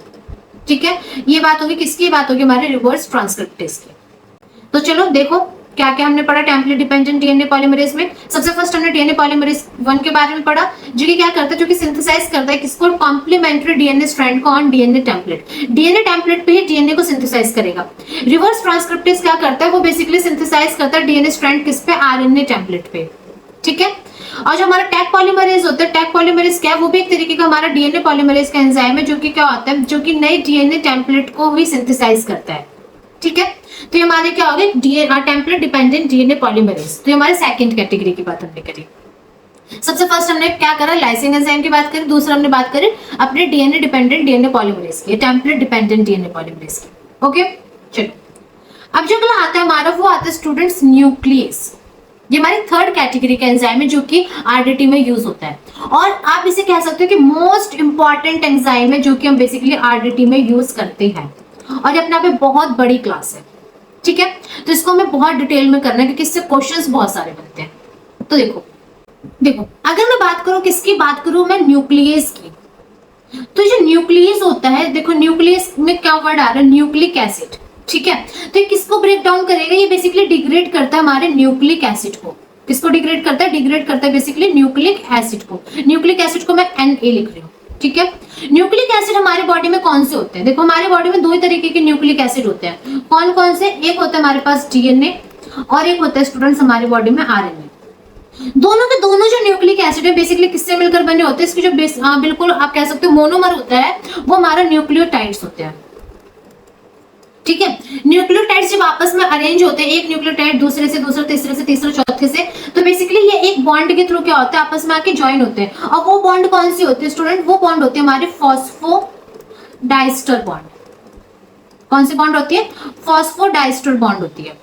ठीक है, ये बात होगी किसकी, बात होगी हमारे रिवर्स ट्रांसक्रिप्टेज की। तो चलो देखो क्या क्या हमने पढ़ा टेम्पलेट डिपेंडेंट डीएनए पॉलीमरेज में। सबसे फर्स्ट हमने डीएनए पॉलीमरेज 1 के बारे में पढ़ा, जो कि क्या करता है, जो कि सिंथेसाइज करता है किसको, कॉम्प्लीमेंट्री डीएनए स्ट्रैंड को on DNA template. DNA template पे ही डीएनए को सिंथेसाइज करेगा। रिवर्स ट्रांसक्रिप्टेज क्या करता है, वो बेसिकली सिंथेसाइज करता है डीएनए स्ट्रैंड किस पे, आरएनए टेम्पलेट पे। ठीक है, और जो हमारा टैग पॉलीमरेज होता है, टैग पॉलीमरेज क्या है, वो भी एक तरीके का हमारा डीएनए पॉलीमरेज का एंजाइम है, जो कि क्या होता है, जो कि नए डीएनए टेम्पलेट को भी सिंथेसाइज करता है। ठीक है, तो ये हमारे क्या हो गए, टेम्पलेट डिपेंडेंट डीएनए पॉलीमरेज। तो ये हमारे सेकंड कैटेगरी की बात हमने करी। सबसे फर्स्ट हमने क्या करा, लाइसिन एंजाइम की बात करी, दूसरा हमने बात करी अपने डीएनए डिपेंडेंट डीएनए पॉलीमरेज की, टेम्पलेट डिपेंडेंट डीएनए पॉलीमरेज की। ओके, चलो अब जो अगला आता है हमारा, वो आता है स्टूडेंट्स न्यूक्लियस। ये हमारी थर्ड कैटेगरी का एंजाइम है, जो कि आरडीटी में यूज होता है, और आप इसे कह सकते हो कि मोस्ट इंपॉर्टेंट एंजाइम है, जो कि हम बेसिकली आरडीटी में यूज करते हैं, और ये अपने आप में बहुत बड़ी क्लास है। ठीक है, तो इसको हमें बहुत डिटेल में करना है, क्योंकि इससे क्वेश्चंस बहुत सारे बनते हैं। तो देखो अगर मैं बात करूं किसकी, बात करूं मैं न्यूक्लियस की, तो जो न्यूक्लियस होता है, देखो न्यूक्लियस में क्या वर्ड आ रहा है, न्यूक्लिक एसिड। ठीक है, तो ये किसको ब्रेक डाउन करेगा, ये बेसिकली डिग्रेड करता है हमारे न्यूक्लिक एसिड को। किसको डिग्रेड करता है, डिग्रेड करता है बेसिकली न्यूक्लिक एसिड को। न्यूक्लिक एसिड को मैं Na लिख रही हूँ। ठीक है, न्यूक्लिक एसिड हमारे बॉडी में कौन से होते हैं, देखो हमारे बॉडी में 2 तरीके के न्यूक्लिक एसिड होते हैं। कौन कौन से, एक होता है हमारे पास डीएनए और एक होता है स्टूडेंट्स हमारे बॉडी में आरएनए। दोनों के दोनों जो न्यूक्लिक एसिड है बेसिकली किससे मिलकर बने होते हैं, इसकी जो बिल्कुल आप कह सकते हो मोनोमर होता है, वो हमारा न्यूक्लियोटाइड्स होते हैं। ठीक है, न्यूक्लियोटाइड्स जब आपस में अरेंज होते हैं, एक न्यूक्लियोटाइड दूसरे से दूसरा, तीसरे से तीसरा, चौथे से, तो बेसिकली ये एक बॉन्ड के थ्रू क्या होता है, आपस में आके ज्वाइन होते हैं। और वो बॉन्ड कौन सी होती है स्टूडेंट, वो बॉन्ड होती है हमारे फॉस्फोडाइस्टर बॉन्ड। कौन सी बॉन्ड होती है, फॉस्फोडाइस्टर बॉन्ड होती है।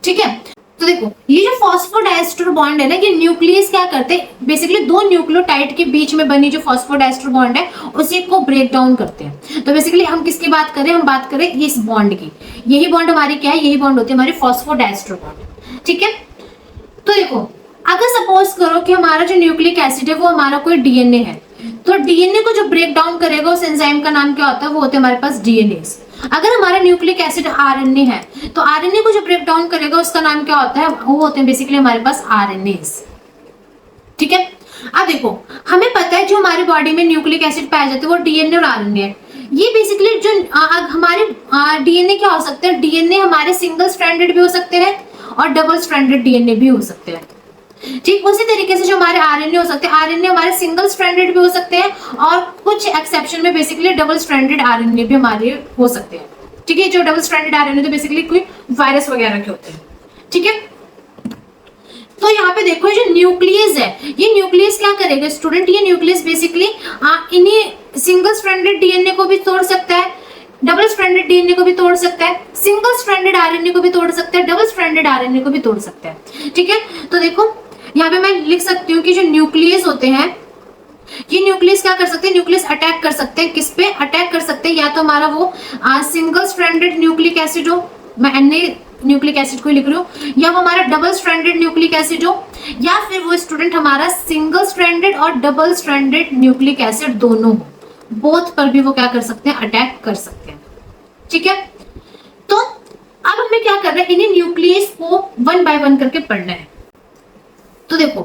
ठीक है, तो देखो ये जो फॉस्फोडाइस्टर बॉन्ड है ना, ये न्यूक्लियस क्या करते हैं, बेसिकली 2 न्यूक्लियोटाइड के बीच में बनी जो फॉस्फोडाइस्टर बॉन्ड है उसी को ब्रेक डाउन करते हैं। तो बेसिकली हम किसकी बात करें, हम बात करें इस बॉन्ड की। यही बॉन्ड हमारी क्या है, यही बॉन्ड होती है हमारी फॉस्फोडाइस्टर बॉन्ड। ठीक है, तो देखो अगर सपोज करो कि हमारा जो न्यूक्लिक एसिड है वो हमारा कोई डीएनए है, तो डीएनए को जो ब्रेक डाउन करेगा उस एंजाइम का नाम क्या होता है, वो होते हैं हमारे पास डीएनएस। अगर हमारा न्यूक्लिक एसिड आरएनए है, तो आरएनए को जो ब्रेक डाउन करेगा उसका नाम क्या होता है, वो होते हैं बेसिकली हमारे पास आरएनएस। ठीक है, अब देखो, हमें पता है जो हमारे बॉडी में न्यूक्लिक एसिड पाया जाता है वो डीएनए और आरएनए है। ये बेसिकली जो हमारे डीएनए क्या हो सकते हैं, डीएनए हमारे सिंगल स्ट्रैंडेड भी हो सकते हैं और डबल स्ट्रैंडेड डीएनए भी हो सकते हैं। ठीक उसी तरीके से जो हमारे आरएनए हो सकते हैं, आरएनए हमारे सिंगल स्ट्रैंडेड भी हो सकते हैं और कुछ एक्सेप्शन में बेसिकली डबल स्ट्रैंडेड आरएनए भी हमारे हो सकते हैं। ठीक है, जो डबल स्ट्रैंडेड आरएनए तो बेसिकली कोई वायरस वगैरह के होते हैं। ठीक है, तो यहाँ पे देखो जो न्यूक्लियस है, ये न्यूक्लियस क्या करेगा स्टूडेंट, ये न्यूक्लियस बेसिकली इन्हीं सिंगल स्ट्रैंडेड डीएनए को भी तोड़ सकता है, डबल स्ट्रैंडेड डीएनए को भी तोड़ सकता है, सिंगल स्ट्रैंडेड आरएनए को भी तोड़ सकता है, डबल स्ट्रैंडेड आरएनए को भी तोड़ सकता है। ठीक है, तो देखो यहाँ पे मैं लिख सकती हूँ कि जो न्यूक्लियस होते हैं, ये न्यूक्लियस क्या कर सकते हैं, न्यूक्लियस अटैक कर सकते हैं, किस पे अटैक कर सकते हैं, या तो हमारा वो सिंगल स्ट्रैंडेड न्यूक्लिक एसिड हो, मैं एन न्यूक्लिक एसिड को लिख रही हूँ, या वो हमारा डबल स्ट्रैंडेड न्यूक्लिक एसिड हो, या फिर वो स्टूडेंट हमारा सिंगल स्ट्रैंडेड और डबल स्ट्रैंडेड न्यूक्लिक एसिड दोनों हो, बोथ पर भी वो क्या कर सकते हैं, अटैक कर सकते हैं। ठीक है, तो अब हमें क्या करना है, इन्हीं न्यूक्लियस को वन बाय वन करके पढ़ना है। तो देखो,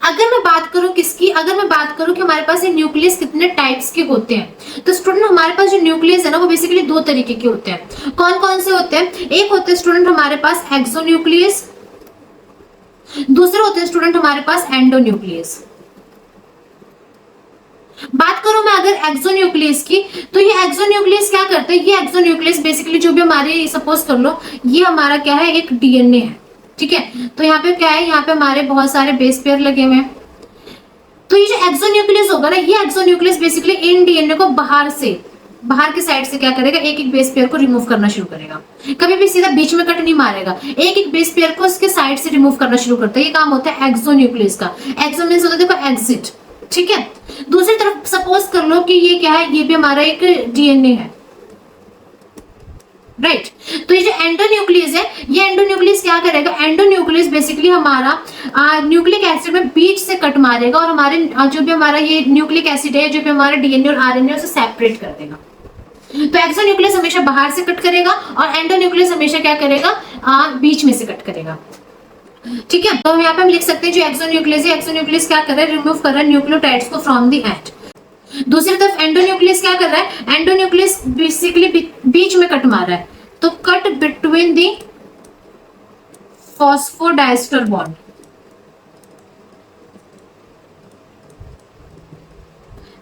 अगर मैं बात करूं किसकी, अगर मैं बात करूं कि हमारे पास ये न्यूक्लियस कितने टाइप्स के होते हैं, तो स्टूडेंट हमारे पास जो न्यूक्लियस है ना वो बेसिकली दो तरीके के होते हैं। कौन कौन से होते हैं, एक होते हैं स्टूडेंट हमारे पास एक्सोन्यूक्लियस, दूसरे होते हैं स्टूडेंट हमारे पास एंडोन्यूक्लियस। बात करूं मैं अगर एक्सोन्यूक्लियस की, तो ये एक्सोन्यूक्लियस क्या करते हैं, ये एक्सोन्यूक्लियस बेसिकली जो भी हमारे सपोज कर लो ये हमारा क्या है, एक डीएनए है। ठीक है, तो यहाँ पे क्या है, यहाँ पे हमारे बहुत सारे बेस पेयर लगे हुए हैं। तो ये जो एक्सोन्यूक्लियस होगा ना, ये एक्सोन्यूक्लियस बेसिकली इन डीएनए को बाहर की साइड से क्या करेगा, एक एक बेस पेयर को रिमूव करना शुरू करेगा। कभी भी सीधा बीच में कट नहीं मारेगा, एक एक बेस पेयर को उसके साइड से रिमूव करना शुरू करता है। ये काम होता है एक्सोन्यूक्लियस का। एक्सोन्यूक्लियस होता है देखो एग्जिट। ठीक है, दूसरी तरफ सपोज कर लो कि ये क्या है, ये भी हमारा एक डीएनए है, राइट। तो ये जो एंडोन्यूक्लियस है, ये एंडोन्यूक्लियस क्या करेगा, एंडोन्यूक्लियस बेसिकली हमारा न्यूक्लिक एसिड में बीच से कट मारेगा और हमारे जो भी हमारा ये न्यूक्लिक एसिड है, जो भी हमारा डीएनए और आरएनए उसे सेपरेट कर देगा। तो एक्सोन्यूक्लियस हमेशा बाहर से कट करेगा और एंडोन्यूक्लियस हमेशा क्या करेगा, बीच में से कट करेगा। ठीक है, तो यहाँ पे हम लिख सकते हैं जो एक्सोन्यूक्लियस है, एक्सोन्यूक्लियस क्या कर रहा है, रिमूव कर रहा है न्यूक्लियोटाइड्स को फ्रॉम द एंड। दूसरी तरफ एंडोन्यूक्लियस क्या कर रहा है, एंडोन्यूक्लियस बेसिकली बीच में कट मार रहा है, तो cut between the phosphodiester bond.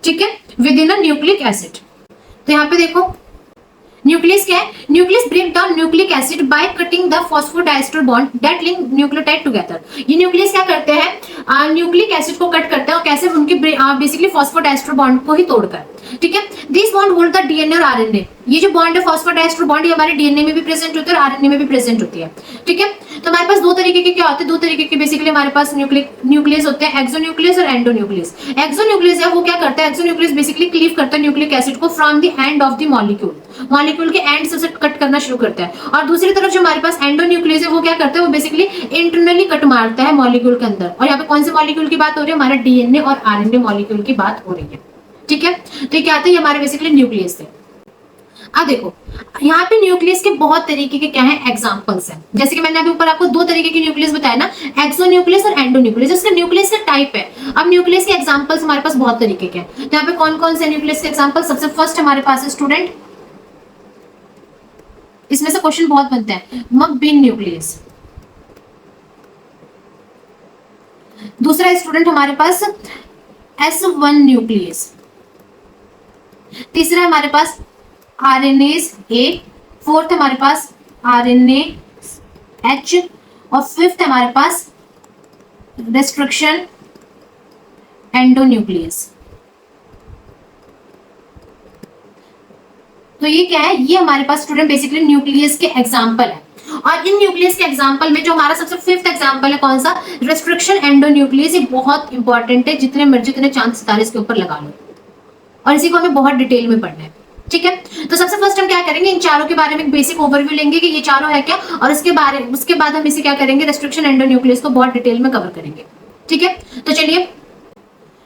ठीक है, within a nucleic acid. तो यहाँ पे देखो न्यूक्लियस क्या है, nuclease break down nucleic acid by cutting the phosphodiester bond that link nucleotide together. ये न्यूक्लियस क्या करते हैं, न्यूक्लिक एसिड को कट करते हैं और कैसे, उनके बेसिकली फॉस्फोडाइस्टर बॉन्ड को ही तोड़कर। ठीक है, this bond hold the DNA और आरएनए। ये जो बॉन्ड है फॉस्फोडाइस्टर बॉन्ड, ये हमारे डीएनए में भी प्रेजेंट होती है और आरएनए में भी प्रेजेंट होती है। ठीक है, तो हमारे पास दो तरीके के क्या होते हैं, दो तरीके के बेसिकली हमारे पास न्यूक्लियस होते हैं, एक्सोन्यूक्लियस और एंडोन्यूक्लियस। एक्सोन्यूक्लियस है वो क्या करता है, एक्सोन्यूक्लियस बेसिकली क्लीव करता है न्यूक्लिक एसिड को from the end of the molecule के एंड से कट करना शुरू करता है। और दूसरी तरफ जो हमारे पास एंडोन्यूक्लियस है वो क्या करता है, वो बेसिकली इंटरनली कट मारता है मॉलिक्यूल के अंदर। और यहाँ पे कौन से मॉलिक्यूल की बात हो रही है, हमारा डीएनए और आरएनए मॉलिक्यूल की बात हो रही है। ठीक है, तो ये क्या आता है, हमारे बेसिकली न्यूक्लियस थे। अब देखो यहाँ पे न्यूक्लियस के बहुत तरीके के क्या है, एग्जांपल्स हैं। जैसे कि मैंने अभी ऊपर आपको दो तरीके के न्यूक्लियस बताया ना, एक्सोन्यूक्लियस और एंडोन्यूक्लियस। इसका न्यूक्लियस का टाइप है। अब न्यूक्लियस के एग्जांपल्स हमारे पास बहुत तरीके के हैं। तो यहाँ पे कौन कौन से न्यूक्लियस के एग्जांपल, सबसे फर्स्ट हमारे पास है स्टूडेंट, इसमें से क्वेश्चन बहुत बनते हैं, मग बीन न्यूक्लियस। दूसरा स्टूडेंट हमारे पास S1 न्यूक्लियस। तीसरा हमारे पास आरएनएस ए, फोर्थ हमारे पास आरएनए एच, और फिफ्थ हमारे पास रेस्ट्रिक्शन एंडोन्यूक्लियस। तो ये क्या है, ये हमारे पास स्टूडेंट बेसिकली न्यूक्लियस के एग्जांपल है। और इन न्यूक्लियस के एग्जांपल में जो हमारा सबसे फिफ्थ एग्जांपल है कौन सा, रेस्ट्रिक्शन एंडोन्यूक्लियस। ये बहुत इंपॉर्टेंट है, जितने मर्जी उतने चांस सितारे इसके ऊपर लगा लो, और इसी को हमें बहुत डिटेल में पढ़ना है। ठीक है, तो सबसे फर्स्ट हम क्या करेंगे, इन चारों के बारे में एक बेसिक ओवरव्यू लेंगे कि ये चारों है क्या, और उसके बाद हम इसे क्या करेंगे, रेस्ट्रिक्शन एंडोन्यूक्लियस को बहुत डिटेल में कवर करेंगे। ठीक है, तो चलिए,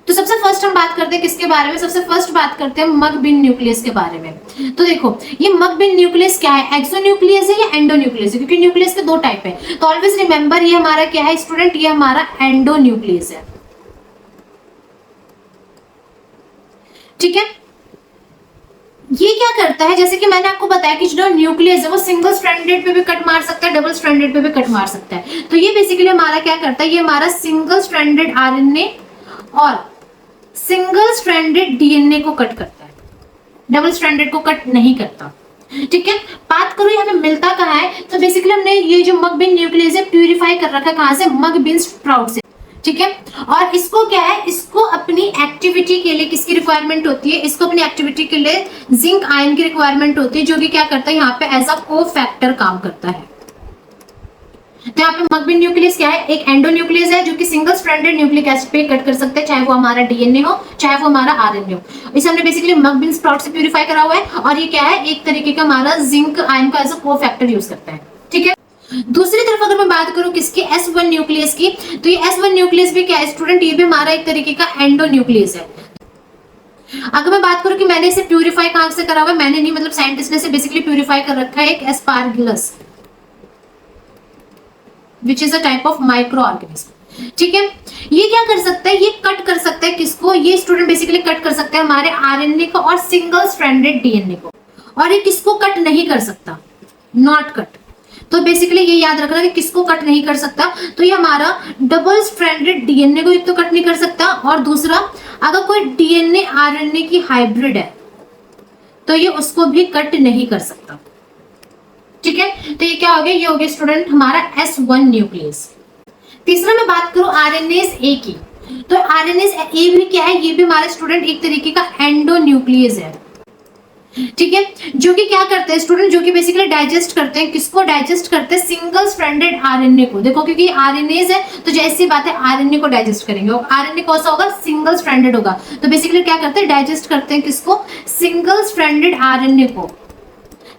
तो सबसे फर्स्ट हम बात करते हैं किसके बारे में, सबसे फर्स्ट बात करते हैं मग बीन न्यूक्लियस के बारे में। तो देखो ये मग बीन न्यूक्लियस क्या है, एक्सोन्यूक्लियस है या एंडोन्यूक्लियस है, क्योंकि न्यूक्लियस के दो टाइप है। तो ऑलवेज रिमेंबर ये हमारा क्या है स्टूडेंट, ये हमारा एंडोन्यूक्लियस है। ठीक है, ये क्या करता है, जैसे कि मैंने आपको बताया कि जो न्यूक्लियस है वो सिंगल स्ट्रैंडेड पे भी कट मार सकता है, डबल स्ट्रैंडेड पे भी कट मार सकता है। तो ये बेसिकली हमारा क्या करता है, ये हमारा सिंगल स्ट्रैंडेड आरएनए और सिंगल स्ट्रैंडेड डीएनए को कट करता है, डबल स्ट्रैंडेड को कट नहीं करता। ठीक है, बात करो ये हमें मिलता कहाँ है, तो बेसिकली हमने ये जो मग बीन न्यूक्लियस है प्यूरिफाई कर रखा है, कहाँ से, मग बीन स्प्राउट से। ठीक है, और इसको क्या है, इसको अपनी एक्टिविटी के लिए किसकी रिक्वायरमेंट होती है, इसको अपनी एक्टिविटी के लिए जिंक आयन की रिक्वायरमेंट होती है, जो कि क्या करता है यहाँ पे एज अ को फैक्टर काम करता है। तो यहाँ पे मग बीन न्यूक्लियस क्या है, एक एंडो न्यूक्लियस है जो कि सिंगल स्ट्रैंडेड न्यूक्लिक एसिड पे कट कर सकते हैं, चाहे वो हमारा डीएनए हो चाहे वो हमारा आरएनए हो। इसे हमने बेसिकली मग बीन स्प्राउट से प्यूरिफाई करा हुआ है, और ये क्या है, एक तरीके का हमारा जिंक आयन का एज अ को फैक्टर यूज करता है। ठीक है, दूसरी तरफ अगर मैं बात करूं किसकी, S1 न्यूक्लियस की, तो ये S1 न्यूक्लियस भी क्या है स्टूडेंट, ये भी हमारा एक तरीके का एंडो न्यूक्लियस है। अगर मैं बात करूं कि मैंने इसे प्यूरिफाई कहां से करा हुआ है, मैंने नहीं, मतलब साइंटिस्ट ने इसे बेसिकली प्यूरिफाई कर रखा है एक aspergillus, which is a type of micro organism. ठीक है, ये क्या कर सकता है, ये कट कर सकता है किसको, ये स्टूडेंट बेसिकली कट कर सकता है हमारे आरएनए को और सिंगल स्ट्रैंडेड डीएनए को, और ये किसको कट नहीं कर सकता, नॉट कट। तो बेसिकली ये याद रखना कि किसको कट नहीं कर सकता, तो ये हमारा डबल स्ट्रैंडेड डीएनए को एक तो कट नहीं कर सकता, और दूसरा अगर कोई डीएनए आरएनए की हाइब्रिड है तो ये उसको भी कट नहीं कर सकता। ठीक है, तो ये क्या हो गया, ये हो गया स्टूडेंट हमारा S1 न्यूक्लियस। तीसरा मैं बात करूं आरएनएस ए की, तो आरएनएस ए भी क्या है, ये भी हमारे स्टूडेंट एक तरीके का एंडो न्यूक्लियस है। ठीक है, जो कि क्या करते हैं स्टूडेंट, जो कि बेसिकली डाइजेस्ट करते हैं, किसको डाइजेस्ट करते हैं, सिंगल स्ट्रैंडेड आरएनए को। देखो क्योंकि आरएनएस है तो जैसी बात है आरएनए को डाइजेस्ट करेंगे, और आरएनए कौन सा होगा, सिंगल स्ट्रैंडेड होगा। तो बेसिकली क्या करते हैं, डाइजेस्ट करते हैं किसको, सिंगल स्ट्रैंडेड आरएनए को।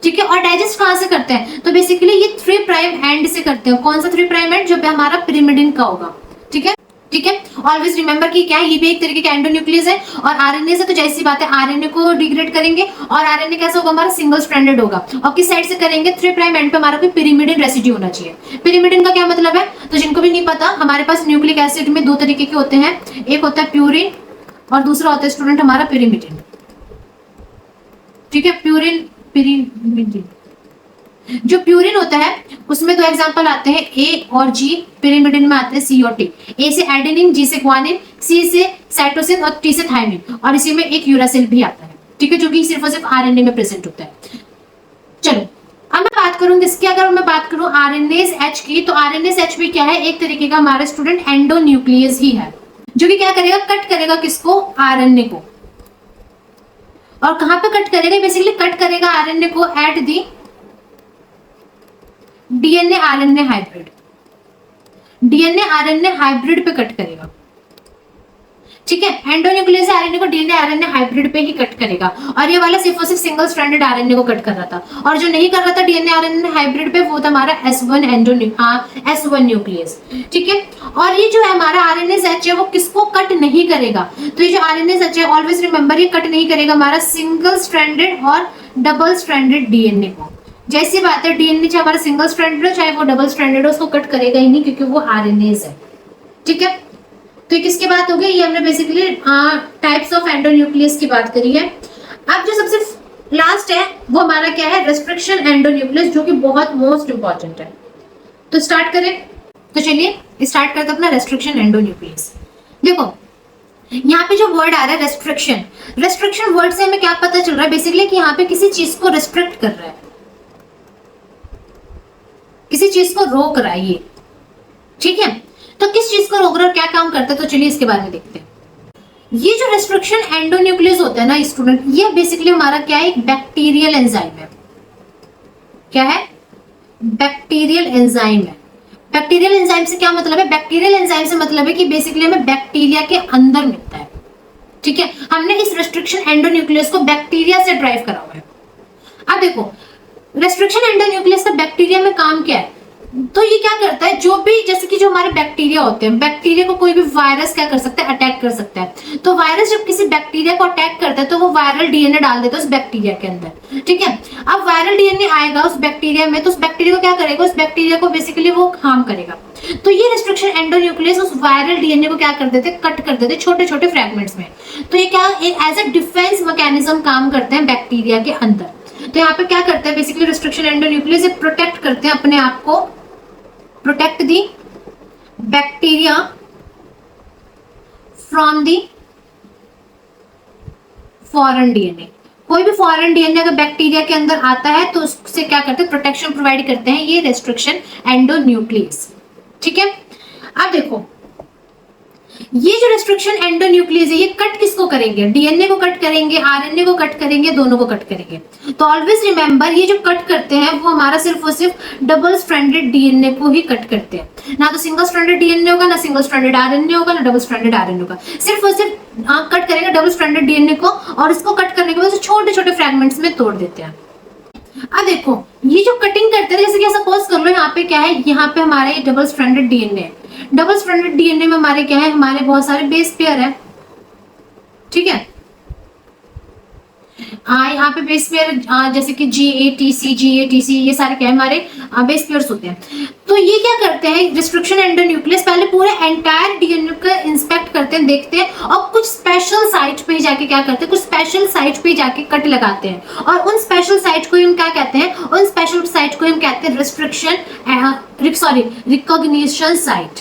ठीक है, और डाइजेस्ट कहां से करते हैं, तो बेसिकली ये 3 प्राइम एंड से करते हैं। कौन सा 3 प्राइम एंड, जो हमारा पिरिमिडिन का होगा। ठीक है, ठीक है, ऑलवेज रिमेंबर कि क्या है, ये भी एक तरीके का एंडोन्यूक्लियस है, और आरएनए से तो जैसी बात है आरएनए को डिग्रेड करेंगे, और आरएनए कैसा होगा, हमारा सिंगल स्ट्रैंडेड होगा, और किस साइड से करेंगे, 3 प्राइम एंड पे हमारा कोई पिरिमिडिन रेसिड्यू होना चाहिए। पिरिमिडिन का क्या मतलब है, तो जिनको भी नहीं पता, हमारे पास न्यूक्लिक एसिड में 2 तरीके के होते हैं, एक होता है प्यूरिन और दूसरा होता है स्टूडेंट हमारा पिरिमिडिन। ठीक है, प्यूरिन पिरिमिडिन, जो प्यूरिन होता है उसमें 2 एग्जांपल आते हैं, ए और जी, पिरिमिडिन में आते हैं सी और टी। ए से एडेनिन, जी से ग्वानिन, सी से साइटोसिन और टी से थायमिन, और इसी में एक यूरासिल भी आता है। ठीक है, जो कि सिर्फ और सिर्फ आरएनए में प्रेजेंट होता है। चलो अब मैं बात करूंगी इसकी, अगर मैं बात करूं आरएनएस एच की, तो आरएनएस एच भी क्या है, एक तरीके का हमारा स्टूडेंट एंडो न्यूक्लियस ही है, जो कि क्या करेगा, कट करेगा किसको, आरएनए को। और कहां पे कट करेगा, बेसिकली कट करेगा आरएनए को at the DNA RNA hybrid, DNA RNA hybrid पे कट करेगा। ठीक है, एंडोन्यूक्लियस आरएनए को डीएनए आरएनए हाइब्रिड पे ही कट करेगा, और ये वाला सिर्फ और सिर्फ सिंगल स्ट्रैंडेड आरएनए को कट कर रहा था, और जो नहीं कर रहा था डीएनए आरएनए हाइब्रिड पे वो था हमारा S1 S1 न्यूक्लियस। ठीक है, और ये जो है हमारा आरएनएस एच है वो किसको कट नहीं करेगा, तो ये जो आरएनएस एच है ऑलवेज रिमेंबर ये कट नहीं करेगा हमारा सिंगल स्ट्रैंडेड और डबल स्ट्रैंडेड डीएनए को। जैसी बात है डीएनए चाहे हमारा सिंगल स्ट्रैंडेड हो चाहे वो डबल स्ट्रैंडेड हो, उसको कट करेगा ही नहीं क्योंकि वो आरएनएस है। ठीक है, तो किसकी बात हो गई, ये हमने बेसिकली टाइप्स ऑफ एंडोन्यूक्लियस की बात करी है। अब जो सबसे लास्ट है वो हमारा क्या है, रेस्ट्रिक्शन एंडोन्यूक्लियस, जो कि बहुत मोस्ट इंपॉर्टेंट है। तो स्टार्ट करें, तो चलिए स्टार्ट करते अपना रेस्ट्रिक्शन एंडोन्यूक्लियस। देखो यहाँ पे जो वर्ड आ रहा है रेस्ट्रिक्शन, रेस्ट्रिक्शन वर्ड से हमें क्या पता चल रहा है, बेसिकली कि यहाँ पे किसी चीज को रेस्ट्रिक्ट कर रहा है, किसी चीज को रोक रहा है ये। ठीक है, तो किस चीज को रोक रहा है, क्या काम करता है, तो चलिए इसके बारे में देखते हैं। ये जो रेस्ट्रिक्शन एंडोन्यूक्लियस होता है ना स्टूडेंट, ये बेसिकली हमारा क्या है, एक बैक्टीरियल एंजाइम है। क्या है, बैक्टीरियल एंजाइम है। बैक्टीरियल एंजाइम से क्या मतलब है, बैक्टीरियल एंजाइम से मतलब है कि बेसिकली हमें बैक्टीरिया के अंदर मिलता है। ठीक है, हमने इस रेस्ट्रिक्शन एंडोन्यूक्लियस को बैक्टीरिया से ड्राइव करा हुआ है। अब देखो रेस्ट्रिक्शन एंडोन्यूक्लियस का बैक्टीरिया में काम क्या है, तो ये क्या करता है, जो भी जैसे कि जो हमारे बैक्टीरिया होते हैं, बैक्टीरिया को कोई भी वायरस क्या कर सकता है, अटैक कर सकता है। तो वायरस जब किसी बैक्टीरिया को अटैक करता है तो वो वायरल डीएनए डाल देता है उस बैक्टीरिया के अंदर। ठीक है, अब वायरल डीएनए आएगा उस बैक्टीरिया में, तो उस बैक्टीरिया को क्या करेगा, उस बैक्टीरिया को बेसिकली वो हार्म करेगा। तो ये रिस्ट्रिक्शन एंडोन्यूक्लियस उस वायरल डीएनए को क्या कर देते, कट कर देते छोटे छोटे फ्रेगमेंट्स में। तो ये क्या एक एज अ डिफेंस मैकेनिज्म काम करते हैं बैक्टीरिया के अंदर। तो यहाँ पे क्या करते हैं बेसिकली रिस्ट्रिक्शन एंडोन्यूक्लियस प्रोटेक्ट करते हैं अपने आप को, protect the bacteria from the foreign DNA. कोई भी फॉरेन डीएनए अगर बैक्टीरिया के अंदर आता है तो उससे क्या करते हैं, प्रोटेक्शन प्रोवाइड करते हैं ये रिस्ट्रिक्शन एंडोन्यूक्लियस। ठीक है, अब देखो ये जो रिस्ट्रिक्शन एंडोन्यूक्लियस है ये कट किसको करेंगे, डीएनए को कट करेंगे, आरएनए को कट करेंगे, दोनों को कट करेंगे। तो ऑलवेज रिमेंबर ये जो कट करते हैं वो हमारा सिर्फ और सिर्फ डबल स्ट्रैंडेड डीएनए को ही कट करते हैं, ना तो सिंगल स्ट्रैंडेड डीएनए होगा, ना सिंगल स्ट्रैंडेड आरएनए होगा, ना डबल स्ट्रैंडेड आरएनए होगा। सिर्फ और सिर्फ कट करेंगे डबल स्ट्रैंडेड डीएनए को, और इसको कट करने के बाद छोटे छोटे फ्रेगमेंट्स में तोड़ देते हैं। अब देखो ये जो कटिंग करते हैं, जैसे कि सपोज कर लो यहाँ पे क्या है, यहाँ पे हमारा ये डबल स्ट्रैंडेड डीएनए है। डबल स्ट्रैंडेड डीएनए में हमारे क्या है, हमारे बहुत सारे बेस पेयर है। ठीक है, यहाँ पे बेस पेयर जैसे कि GATC ये सारे क्या है हमारे बेस पेयर्स होते हैं। तो ये क्या करते हैं रिस्ट्रिक्शन एंडोन्यूक्लियस, पहले पूरे एंटायर डीएनए को इंस्पेक्ट करते हैं, देखते हैं, और कुछ स्पेशल साइट पे जाके क्या करते हैं, कुछ स्पेशल साइट पे जाके कट लगाते हैं। और उन स्पेशल साइट को हम क्या कहते हैं, उन स्पेशल साइट को हम कहते हैं रिकॉग्निशन साइट।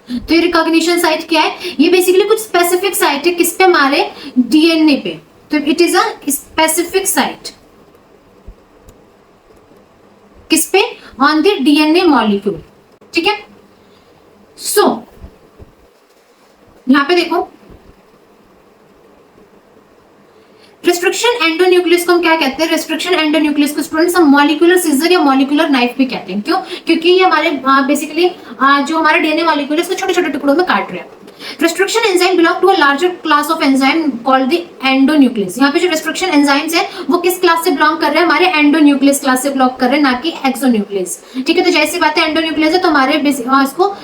तो ये रिकॉग्निशन साइट क्या है, ये बेसिकली कुछ स्पेसिफिक साइट है, किस पे, हमारे डीएनए पे। तो it is a specific site, किस पे, ऑन द डीएनए मॉलिक्यूल। ठीक है, सो यहां पे देखो रिस्ट्रिक्शन एंडोन्यूक्लियस को हम क्या कहते हैं, रिस्ट्रिक्शन एंडोन्यूक्लियस को स्टूडेंट्स हम मॉलिक्यूलर सीजर या मॉलिक्यूलर नाइफ भी कहते हैं। क्यों, क्योंकि ये हमारे बेसिकली जो हमारा डीएनए मॉलिक्यूल है उसको छोटे छोटे टुकड़ों में काट रहे हैं। Restriction enzyme belong to a larger class of enzyme called the endonuclease. यहाँ पे जो रिस्ट्रिक्शन एंजाइम्स है वो किस क्लास से बिलोंग कर रहे हैं, हमारे एंडोन्यूक्लियस क्लास से बिलोंग कर रहे हैं, ना कि एक्सोन्यूक्लियस। ठीक है, तो जैसी बात है एंडोन्यूक्लियस है तो हमारे इसको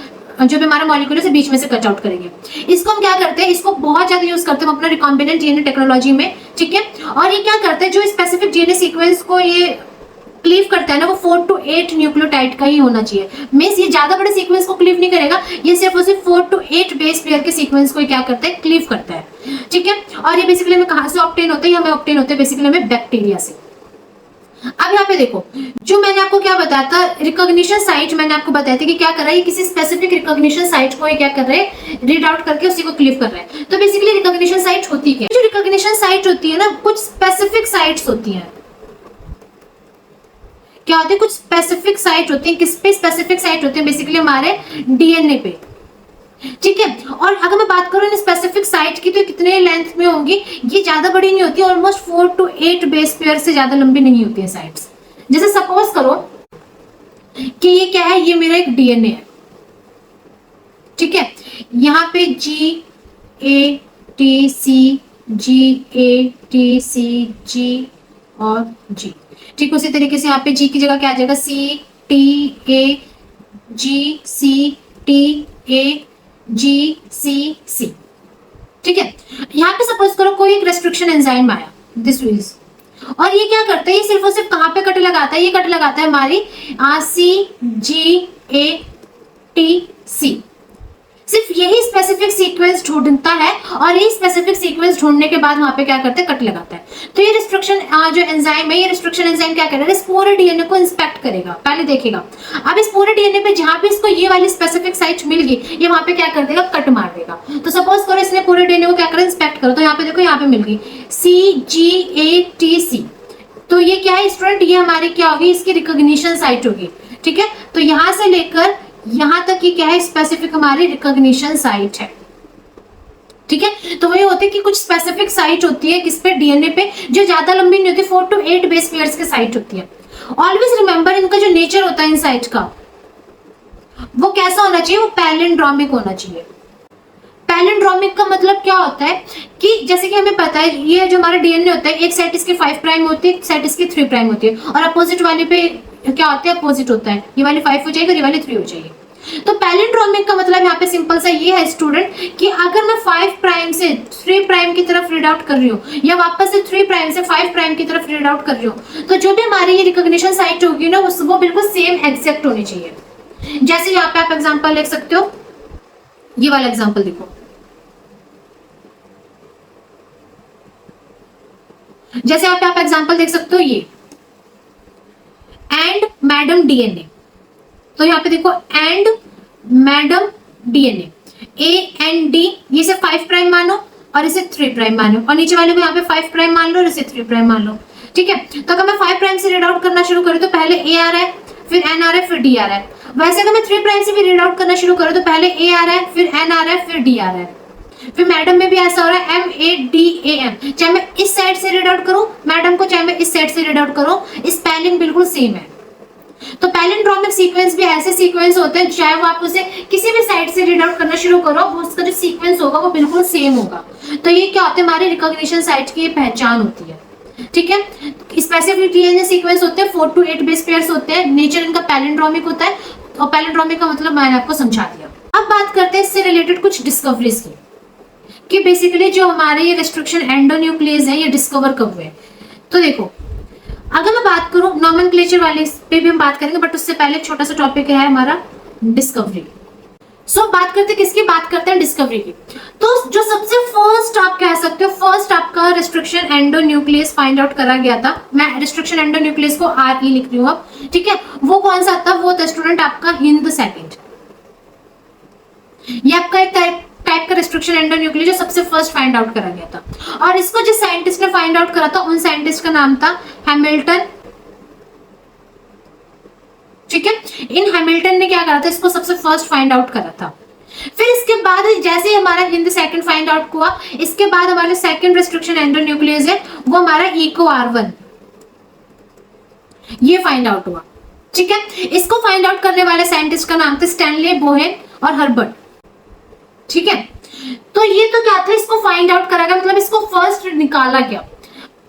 जो भी हमारा मॉलिक्यूल है बीच में से कट आउट करेंगे। इसको हम क्या करते हैं, इसको बहुत ज्यादा यूज करते हैं अपना रिकॉम्बिनेंट डीएनए टेक्नोलॉजी में। ठीक है, और ये क्या करते हैं, जो स्पेसिफिक डीएनए सीक्वेंस को ये क्लीव करता है ना, वो 4 to 8 न्यूक्लियोटाइड का ही होना चाहिए। मींस ये ज्यादा बड़े सीक्वेंस को क्लीव नहीं करेगा, ये सिर्फ और सिर्फ 4 to 8 बेस पेयर के सीक्वेंस को क्या करता है, क्लीव करता है। ठीक है, और ये बेसिकली हमें कहां से ऑब्टेन होते हैं, हमें ऑब्टेन होते हैं बेसिकली हमें बैक्टीरिया से। अब यहाँ पे देखो जो मैंने आपको क्या बताया था, रिकॉग्निशन साइट मैंने आपको बताया था कि क्या कर रहा है, किसी स्पेसिफिक रिकॉग्निशन साइट को ये क्या कर रहे हैं, रीड आउट करके उसी को क्लीव कर रहे हैं। तो बेसिकली रिकॉग्निशन साइट होती है, जो रिकॉग्निशन साइट होती है ना, कुछ स्पेसिफिक साइट्स होती हैं। क्या होते हैं, कुछ स्पेसिफिक साइट होती है। किस पे स्पेसिफिक साइट होती है, बेसिकली हमारे डीएनए पे। ठीक है, और अगर मैं बात करूं इन स्पेसिफिक साइट की तो कितने लेंथ में होंगी, ये ज्यादा बड़ी नहीं होती, ऑलमोस्ट 4 to 8 बेस पेयर से ज्यादा लंबी नहीं होती है साइट्स। जैसे सपोज करो कि ये क्या है, ये मेरा एक डीएनए है। ठीक है, यहाँ पे GATC और G। ठीक, उसी तरीके से यहाँ पे G की जगह क्या आ जाएगा, CTAGCTAGCC। ठीक है, यहाँ पे सपोज करो कोई एक रेस्ट्रिक्शन एंजाइम आया, दिस इज, और ये क्या करता है, ये सिर्फ और सिर्फ कहाँ पे कट लगाता है, ये कट लगाता है हमारी CGATC। सिर्फ यही स्पेसिफिक सीक्वेंस ढूंढता है, और यही स्पेसिफिक सीक्वेंस ढूंढने के बाद वहां पे क्या करते हैं, कट लगाता है। तो ये रिस्ट्रिक्शन जो एंजाइम है, ये रिस्ट्रिक्शन एंजाइम क्या करेगा, इस पूरे डीएनए को इंस्पेक्ट करेगा, पहले देखेगा। अब इस पूरे डीएनए पे जहां पे इसको ये वाली स्पेसिफिक साइट मिल गई, ये वहां पे क्या कर देगा, कट मार देगा। तो सपोज करो इसने पूरे डीएनए को क्या करा, इंस्पेक्ट करो, तो यहाँ पे देखो, यहाँ पे मिल गई CGATC। तो ये क्या है स्टूडेंट, ये हमारी क्या होगी, इसकी रिकॉग्निशन साइट होगी। ठीक है, तो यहां से लेकर यहां तक की क्या है, स्पेसिफिक हमारी रिकॉग्निशन साइट है। ठीक है, तो वही होती है कि कुछ स्पेसिफिक साइट होती है किस पे, डीएनए पे, जो ज्यादा लंबी नहीं होती, 4 to 8 बेस पेयर्स के साइट होती है। ऑलवेज रिमेंबर इनका जो नेचर होता है इन साइट का, वो कैसा होना चाहिए, वो पैलिंड्रोमिक होना चाहिए। पैलिंड्रोमिक का मतलब क्या होता है कि जैसे कि हमें पता है ये जो हमारा डीएनए होता है, एक साइड इसकी 5 प्राइम होती है, एक साइड इसकी 3 प्राइम होती है, और अपोजिट वाले पे क्या होता है, अपोजिट होता है, ये वाली 5 हो जाएगी और ये वाली 3 हो जाएगी। तो पैलिंड्रोमिक का मतलब यहाँ पे सिंपल सा ये है स्टूडेंट कि अगर मैं 5 प्राइम से 3 प्राइम की तरफ रीड आउट कर रही हूँ, या वापस से 3 प्राइम से 5 प्राइम की तरफ रीड आउट कर रही हूँ, तो जो भी हमारी ये रिकॉग्निशन साइट होगी ना, वो बिल्कुल सेम एग्जैक्ट होनी चाहिए। जैसे यहाँ पे आप एग्जांपल लिख सकते हो, ये वाला एग्जांपल देखो, जैसे यहाँ पे आप एग्जांपल देख सकते हो, ये एंड मैडम डीएनए, तो यहाँ पे देखो and madam DNA, A and D, ये से 5 प्राइम मानो और इसे 3 प्राइम मानो, और नीचे वाले को यहाँ पे 5 प्राइम मान लो और इसे 3 प्राइम मान लो। ठीक है, तो अगर मैं 5 प्राइम से रीड आउट करना शुरू करूँ तो पहले ए आ रहा है, फिर एन आ रहा है, फिर डी आ रहा है। वैसे अगर मैं 3 प्राइम से भी रीड आउट करना शुरू करूँ तो पहले ए आ रहा है, फिर एन आ रहा है, फिर डी आ रहा है। फिर मैडम में भी ऐसा हो रहा है, M A D A M, चाहे मैं इस साइड से रीड आउट करूँ मैडम को, चाहे मैं इस साइड से रीड आउट करूँ, स्पेलिंग बिल्कुल सेम है। तो पैलिंड्रोमिक सीक्वेंस भी ऐसे सीक्वेंस होते हैं, चाहे वो आप उसे किसी भी साइड से रीड आउट करना शुरू करो, वो उसका जो सीक्वेंस होगा वो बिल्कुल सेम होगा। तो ये क्या होता है, हमारे रिकॉग्निशन साइट की ये पहचान होती है। ठीक है, स्पेसिफिक डीएनए सीक्वेंस होते हैं, 4 to 8 बेस पेयर्स होते हैं, नेचर इनका पैलिंड्रोमिक होता है, और पैलिंड्रोमिक का मतलब मैंने आपको समझा दिया। अब बात करते हैं इससे रिलेटेड कुछ डिस्कवरीज की, कि बेसिकली जो हमारे ये रेस्ट्रिक्शन एंडोन्यूक्लियस है ये डिस्कवर कब हुए। तो देखो, अगर मैं बात करूं नॉमेनक्लेचर वाले पे भी हम बात करेंगे, बट उससे पहले एक छोटा सा टॉपिक है हमारा डिस्कवरी। सो बात करते हैं किसकी, बात करते हैं डिस्कवरी की। तो जो सबसे फर्स्ट आप कह सकते हो, फर्स्ट आपका रेस्ट्रिक्शन एंडोन्यूक्लियस फाइंड आउट करा गया था। मैं रेस्ट्रिक्शन एंडोन्यूक्लियस को आर ई लिख रही हूँ अब, ठीक है। वो कौन सा था, वो था स्टूडेंट आपका हिंद सेकंड। ये आपका एक टाइप का रेस्ट्रिक्शन एंडोन्यूक्लियस जो सबसे फर्स्ट फाइंड आउट करा गया था। और इसको जिस साइंटिस्ट ने फाइंड आउट करा था, उन साइंटिस्ट का नाम था हैमिल्टन। ठीक है, इन हैमिल्टन ने क्या करा था, इसको सबसे फर्स्ट फाइंड आउट करा था। फिर इसके बाद जैसे हमारा हिंद सेकंड फाइंड आउट हुआ, इसके बाद हमारे सेकंड रेस्ट्रिक्शन एंडोन्यूक्लियस है वो हमारा इको R1, ये फाइंड आउट हुआ। ठीक है, इसको फाइंड आउट करने वाले साइंटिस्ट का नाम था स्टैनले बोहेन और हर्बर्ट। ठीक है, तो ये तो क्या था, इसको फाइंड आउट करा गया, मतलब इसको फर्स्ट निकाला गया।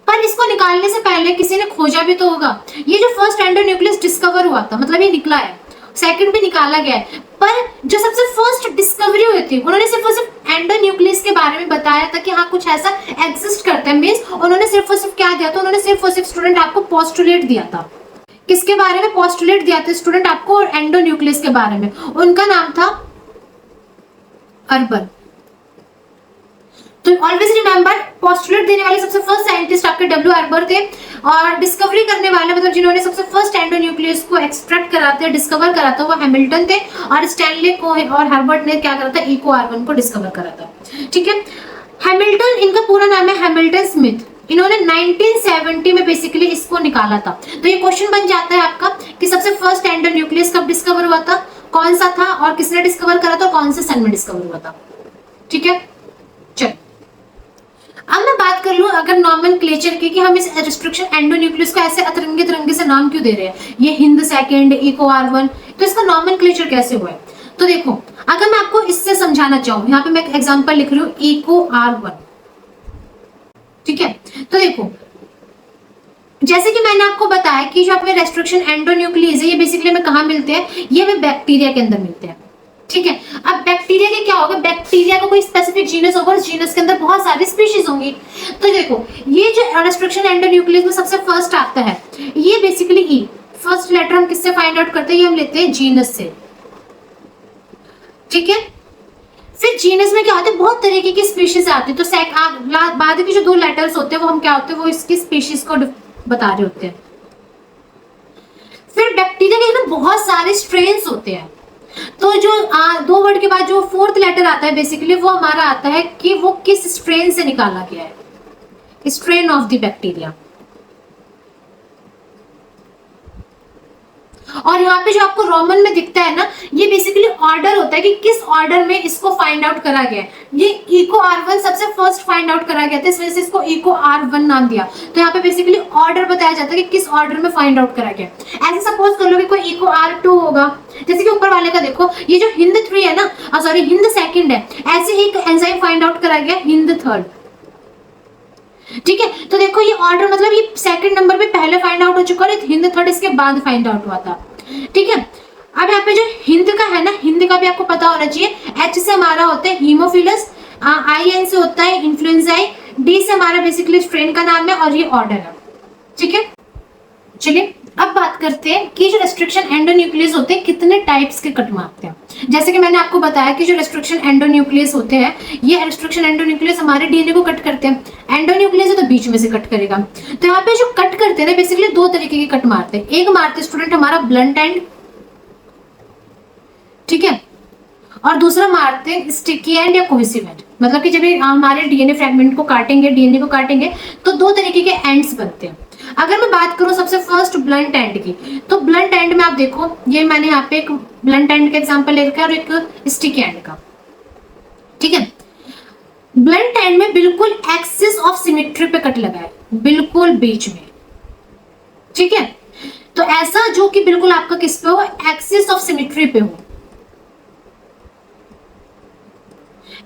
पर इसको निकालने से पहले किसी ने खोजा भी तो होगा। ये जो फर्स्ट एंडोन्यूक्लियस डिस्कवर हुआ था, मतलब ये निकला है, सेकंड भी निकाला गया है, पर जो सबसे फर्स्ट डिस्कवरी हुई थी उन्होंने सिर्फ एंडोन्यूक्लियस के बारे में बताया था कि हाँ कुछ ऐसा एग्जिस्ट करता है। मींस उन्होंने सिर्फ और सिर्फ क्या दिया था, उन्होंने सिर्फ और सिर्फ स्टूडेंट आपको पोस्टुलेट दिया था। किसके बारे में पोस्टुलेट दिया था स्टूडेंट आपको, एंडोन्यूक्लियस के बारे में। उनका नाम था अर्बन। तो ऑलवेज रिमेंबर, पोस्टुलेट देने वाले सबसे फर्स्ट साइंटिस्ट आपके डब्ल्यू अर्बर थे, और डिस्कवरी करने वाले मतलब जिन्होंने सबसे फर्स्ट एंडोन्यूक्लियस को एक्सट्रैक्ट कराते डिस्कवर करा था वो हैमिल्टन थे, और स्टैनले को और हर्बर्ट ने क्या करा था, इको R1 को डिस्कवर करा था। ठीक है, हैमिल्टन, इनका पूरा नाम है हैमिल्टन स्मिथ। इन्होंने 1970 में बेसिकली इसको निकाला था। तो ये क्वेश्चन बन जाता है आपका कि सबसे फर्स्ट एंडोन्यूक्लियस कब डिस्कवर हुआ था, कौन सा था, और किसने डिस्कवर करा था, कौन से सन में डिस्कवर हुआ था। ठीक है, चल अब मैं बात कर लूं अगर नॉमेनक्लेचर की, कि हम इस रेस्ट्रिक्शन एंडोन्यूक्लियस को ऐसे अतरंगी तरंगी से नाम क्यों दे रहे हैं, ये हिंद सेकंड, इको R1, तो इसका नॉमेनक्लेचर कैसे हुआ है। तो देखो, अगर मैं आपको इससे समझाना चाहूँ, यहाँ पे मैं एक एग्जांपल लिख रही हूँ, इको R1। ठीक है, तो देखो जैसे कि मैंने आपको बताया कि जो अपने रेस्ट्रिक्शन एंडोन्यूक्लियस है ये बेसिकली हमें कहाँ मिलते हैं, ये हमें बैक्टीरिया के अंदर मिलते हैं। ठीक है, अब बैक्टीरिया के क्या होगा, बैक्टीरिया का कोई स्पेसिफिक जीनस होगा, उस जीनस के अंदर बहुत सारी स्पीशीज होंगी। तो देखो ये जो रेस्ट्रिक्शन एंडोन्यूक्लियस में सबसे फर्स्ट आता है, ये बेसिकली ई, फर्स्ट लेटर हम किससे फाइंड आउट करते हैं, ये हम लेते हैं जीनस से। ठीक है, फिर जीनस में क्या होता है, बहुत तरीके की स्पीशीज आती है। तो बाद के जो 2 लेटर्स होते हैं वो हम क्या होते हैं, वो इसकी स्पीशीज को बता रहे होते हैं। फिर बैक्टीरिया के अंदर बहुत सारे स्ट्रेन्स होते हैं। तो जो 2 वर्ड के बाद जो 4th लेटर आता है बेसिकली वो हमारा आता है कि वो किस स्ट्रेन से निकाला गया है, स्ट्रेन ऑफ द बैक्टीरिया। और यहाँ पे जो आपको रोमन में दिखता है ना, ये बेसिकली ऑर्डर होता है कि किस ऑर्डर में इसको फाइंड आउट करा गया है। ये इको R1 सबसे फर्स्ट फाइंड आउट करा गया था, इस वजह से इसको इको R1 नाम दिया। तो यहाँ पे बेसिकली ऑर्डर बताया जाता है कि किस ऑर्डर में फाइंड आउट करा गया। ऐसे सपोज कर लो कि कोई इको R2 होगा, जैसे कि ऊपर वाले का देखो, ये जो हिंद 3 है ना, सॉरी हिंद सेकंड है, ऐसे ही एक एंजाइम फाइंड आउट करा गया हिंद 3rd। ठीक है, तो देखो ये ऑर्डर मतलब ये सेकंड नंबर पे पहले फाइंड आउट हो चुका है, हिंद 3rd इसके बाद फाइंड आउट हुआ था। ठीक है, अब यहाँ पे जो हिंद का है ना, हिंद का भी आपको पता होना चाहिए। H से हमारा होता है हीमोफिलस, IN से होता है इन्फ्लुएंजाई, D से हमारा बेसिकली स्ट्रेन का नाम है, और ये ऑर्डर है। ठीक है, चलिए अब बात करते हैं कि जो रेस्ट्रिक्शन एंडोन्यूक्लियस होते हैं कितने टाइप्स के कट मारते हैं। जैसे कि मैंने आपको बताया कि जो रेस्ट्रिक्शन एंडोन्यूक्लियस होते हैं, ये रेस्ट्रिक्शन एंडोन्यूक्लियस हमारे डीएनए को कट करते हैं। एंडोन्यूक्लियस है तो बीच में से कट करेगा। तो यहाँ पे जो कट करते हैं ना, बेसिकली दो तरीके के कट मारते हैं। एक मारते स्टूडेंट हमारा ब्लंट एंड, ठीक है, और दूसरा मारते हैं स्टिकी एंड या कोहेसिव एंड। मतलब कि जब हमारे डीएनए फ्रैगमेंट को काटेंगे, डीएनए को काटेंगे, तो दो तरीके के एंड्स बनते हैं। अगर मैं बात करूं सबसे फर्स्ट ब्लंट एंड की, तो ब्लंट एंड में आप देखो, ये मैंने यहाँ पे एक ब्लंट एंड का एग्जांपल ले रखा है और एक स्टिकी एंड का, ठीक है। ब्लंट एंड में बिल्कुल एक्सिस ऑफ सिमेट्री पे कट लगा है, बिल्कुल बीच में, ठीक है। तो ऐसा जो कि बिल्कुल आपका किस पे हो, एक्सिस ऑफ सिमेट्री पे हो,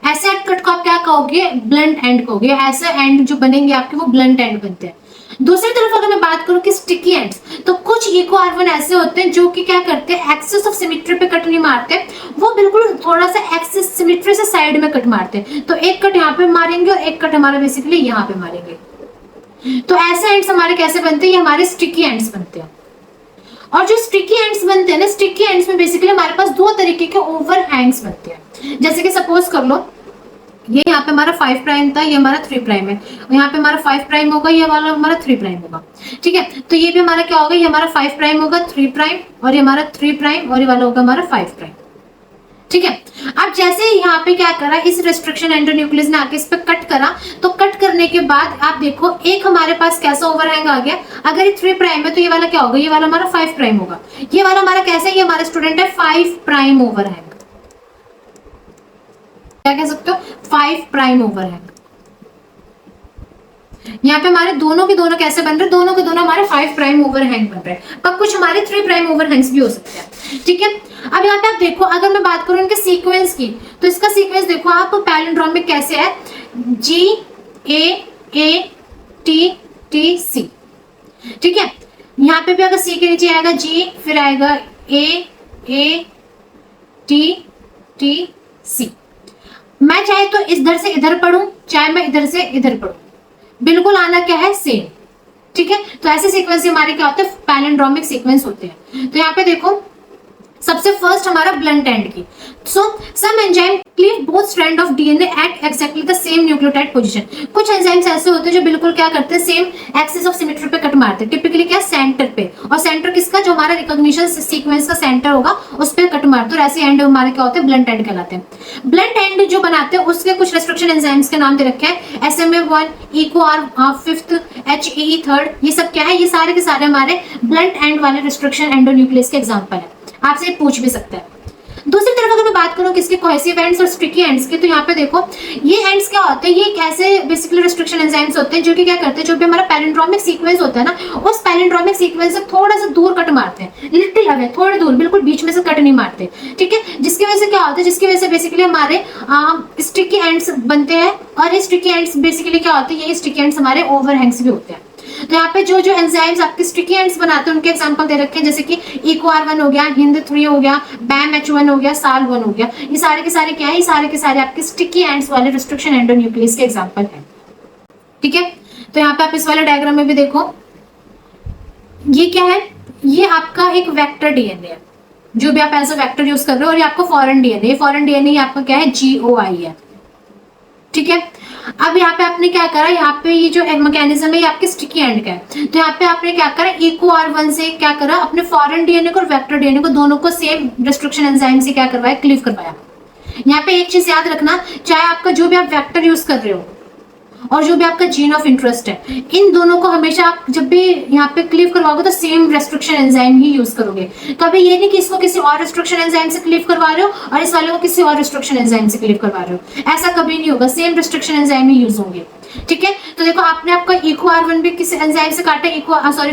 ऐसे कट को आप क्या कहोगे, ब्लंट एंड कहोगे। ऐसे एंड जो बनेंगे आपके वो ब्लंट एंड बनते हैं। दूसरी तरफ अगर मैं बात करूं कि स्टिकी एंड्स, तो कुछ इको आर1 ऐसे होते हैं जो कि क्या करते हैं, एक्सिस ऑफ सिमेट्री पे कट नहीं मारते, वो बिल्कुल थोड़ा सा एक्सिस सिमेट्री से साइड में कट मारते हैं। तो एक कट यहाँ पे मारेंगे और एक कट हमारा बेसिकली यहाँ पे मारेंगे। तो ऐसे एंड्स हमारे कैसे बनते हैं, ये हमारे स्टिकी एंड्स बनते हैं। और जो स्टिकी एंड्स बनते हैं ना, स्टिकी एंड्स में बेसिकली हमारे पास दो तरीके के ओवर हैंग्स बनते हैं। जैसे कि सपोज कर लो, ये यहाँ पे हमारा 5 प्राइम था, ये हमारा 3 प्राइम है, और यहाँ पे हमारा 5 प्राइम होगा, ये वाला हमारा 3 प्राइम होगा, ठीक है। तो ये भी हमारा क्या होगा, ये हमारा 5 प्राइम होगा, 3 प्राइम, और ये हमारा 3 प्राइम, और ये वाला होगा हमारा 5 प्राइम, ठीक है। अब जैसे यहाँ पे क्या करा, इस रेस्ट्रिक्शन एंडोन्यूक्लियस ने आके इस पे कट करा, तो कट करने के बाद आप देखो एक हमारे पास कैसा ओवरहैंग आ गया। अगर ये 3 प्राइम है तो ये वाला क्या होगा, ये वाला हमारा 5 प्राइम होगा। ये वाला हमारा कैसा है, ये हमारा स्टूडेंट है 5 प्राइम ओवरहैंग, क्या कह सकते हो, 5 प्राइम ओवरहैंग। यहाँ पे हमारे दोनों के दोनों कैसे बन रहे हैं, दोनों के दोनों हमारे 5 प्राइम ओवरहैंग बन रहे हैं, पर कुछ हमारे 3 प्राइम ओवरहैंग्स भी हो सकते हैं, ठीक है। अब यहाँ पे आप देखो, अगर मैं बात करूं इनके सीक्वेंस की, तो इसका सीक्वेंस देखो आप पैलिंड्रोमिक कैसे है, GAATTC, ठीक है। यहाँ पे भी अगर सी के नीचे आएगा G, फिर आएगा AATTC। मैं चाहे तो इधर से इधर पढ़ूं, चाहे मैं इधर से इधर पढ़ूं, बिल्कुल आना क्या है, सेम, ठीक है। तो ऐसे सीक्वेंस हमारे क्या होते हैं, पैलिंड्रोमिक सीक्वेंस होते हैं। तो यहाँ पे देखो सबसे फर्स्ट हमारा ब्लंट एंड की, so some enzyme cleave both strand of DNA at exactly the same nucleotide position. कुछ एंजाइम्स ऐसे होते हैं जो बिल्कुल क्या करते हैं, सेम एक्सिस ऑफ सिमेट्री पे कट मारते हैं, टिपिकली क्या, सेंटर पे। और सेंटर किसका, जो हमारा रिकॉग्निशन सीक्वेंस का सेंटर होगा उस पर कट मारते हैं, और ऐसे एंड हमारे क्या होते हैं, ब्लंट एंड कहलाते हैं। ब्लंट एंड जो बनाते हैं उसके कुछ रेस्ट्रिक्शन एंजाइम्स के नाम दे रखे हैं, SMA1, EcoR5, HEE3, ये सब क्या है, ये सारे के सारे हमारे ब्लंट एंड वाले रेस्ट्रिक्शन एंडोन्यूक्लियस के एग्जांपल है, आपसे पूछ भी सकता है। दूसरी तरफ अगर मैं बात करूं किसके, कोहेसिव एंड्स और स्टिकी एंड्स के, तो यहाँ पे देखो ये एंड्स क्या होते हैं, ये एक ऐसे बेसिकली रेस्ट्रिक्शन एंजाइम्स होते हैं जो कि क्या करते हैं, जो भी हमारा पैलिंड्रोमिक सीक्वेंस होता है ना, उस पैलिंड्रोमिक सीक्वेंस से थोड़ा सा दूर कट मारते हैं, लिटिल अवे, थोड़ी दूर, बिल्कुल बीच में से कट नहीं मारते, ठीक है। जिसकी वजह से क्या होता है, जिसकी वजह से बेसिकली हमारे स्टिकी एंड्स बनते हैं, और ये स्टिकी एंड्स बेसिकली क्या होते हैं, ये स्टिकी एंड्स हमारे ओवरहैंग्स भी होते हैं। तो यहाँ पे जो जो एंजाइम्स आपके स्टिकी एंड्स बनाते हैं उनके एग्जांपल दे रखे हैं, जैसे कि EcoR1 हो गया, HindIII हो गया, BAMH1 हो गया, SAL1 हो गया, ये सारे के सारे क्या है, ये सारे के सारे आपके स्टिकी एंड्स वाले रेस्ट्रिक्शन एंडोन्यूक्लियस के एग्जांपल हैं, ठीक है। तो यहाँ पे आप इस वाले डायग्राम में भी देखो, ये क्या है, ये आपका एक वेक्टर डीएनए है, जो भी आप एज अ वेक्टर यूज कर रहे हो, और ये आपका फॉरेन डीएनए, फॉरेन डीएनए आपका क्या है, GOI है, ठीक है। अब यहाँ पे आपने क्या करा, यहाँ पे ये जो मैकेनिज्म है ये आपके स्टिकी एंड का है, तो यहाँ पे आपने क्या करा, EcoR1 से क्या करा, अपने फॉरेन डीएनए को और वेक्टर डीएनए को दोनों को सेम रेस्ट्रिक्शन एंजाइम से क्या करवाया, क्लीव करवाया। यहाँ पे एक चीज याद रखना, चाहे आपका जो भी आप वेक्टर यूज कर रहे हो और जो भी आपका जीन ऑफ इंटरेस्ट है, इन दोनों को हमेशा आप जब भी यहाँ पे क्लीव करवाओगे तो सेम रेस्ट्रिक्शन एंजाइम ही यूज करोगे। कभी ये नहीं कि इसको किसी और रेस्ट्रिक्शन एंजाइम से क्लीव करवा रहे हो और इस वाले को किसी और रेस्ट्रिक्शन एंजाइम से क्लीव करवा रहे हो, ऐसा कभी नहीं होगा, सेम रेस्ट्रिक्शन एंजाइम ही यूज होंगे, ठीक है। तो देखो आपने आपका EcoR1 भी किसी एंजाइम से काटा,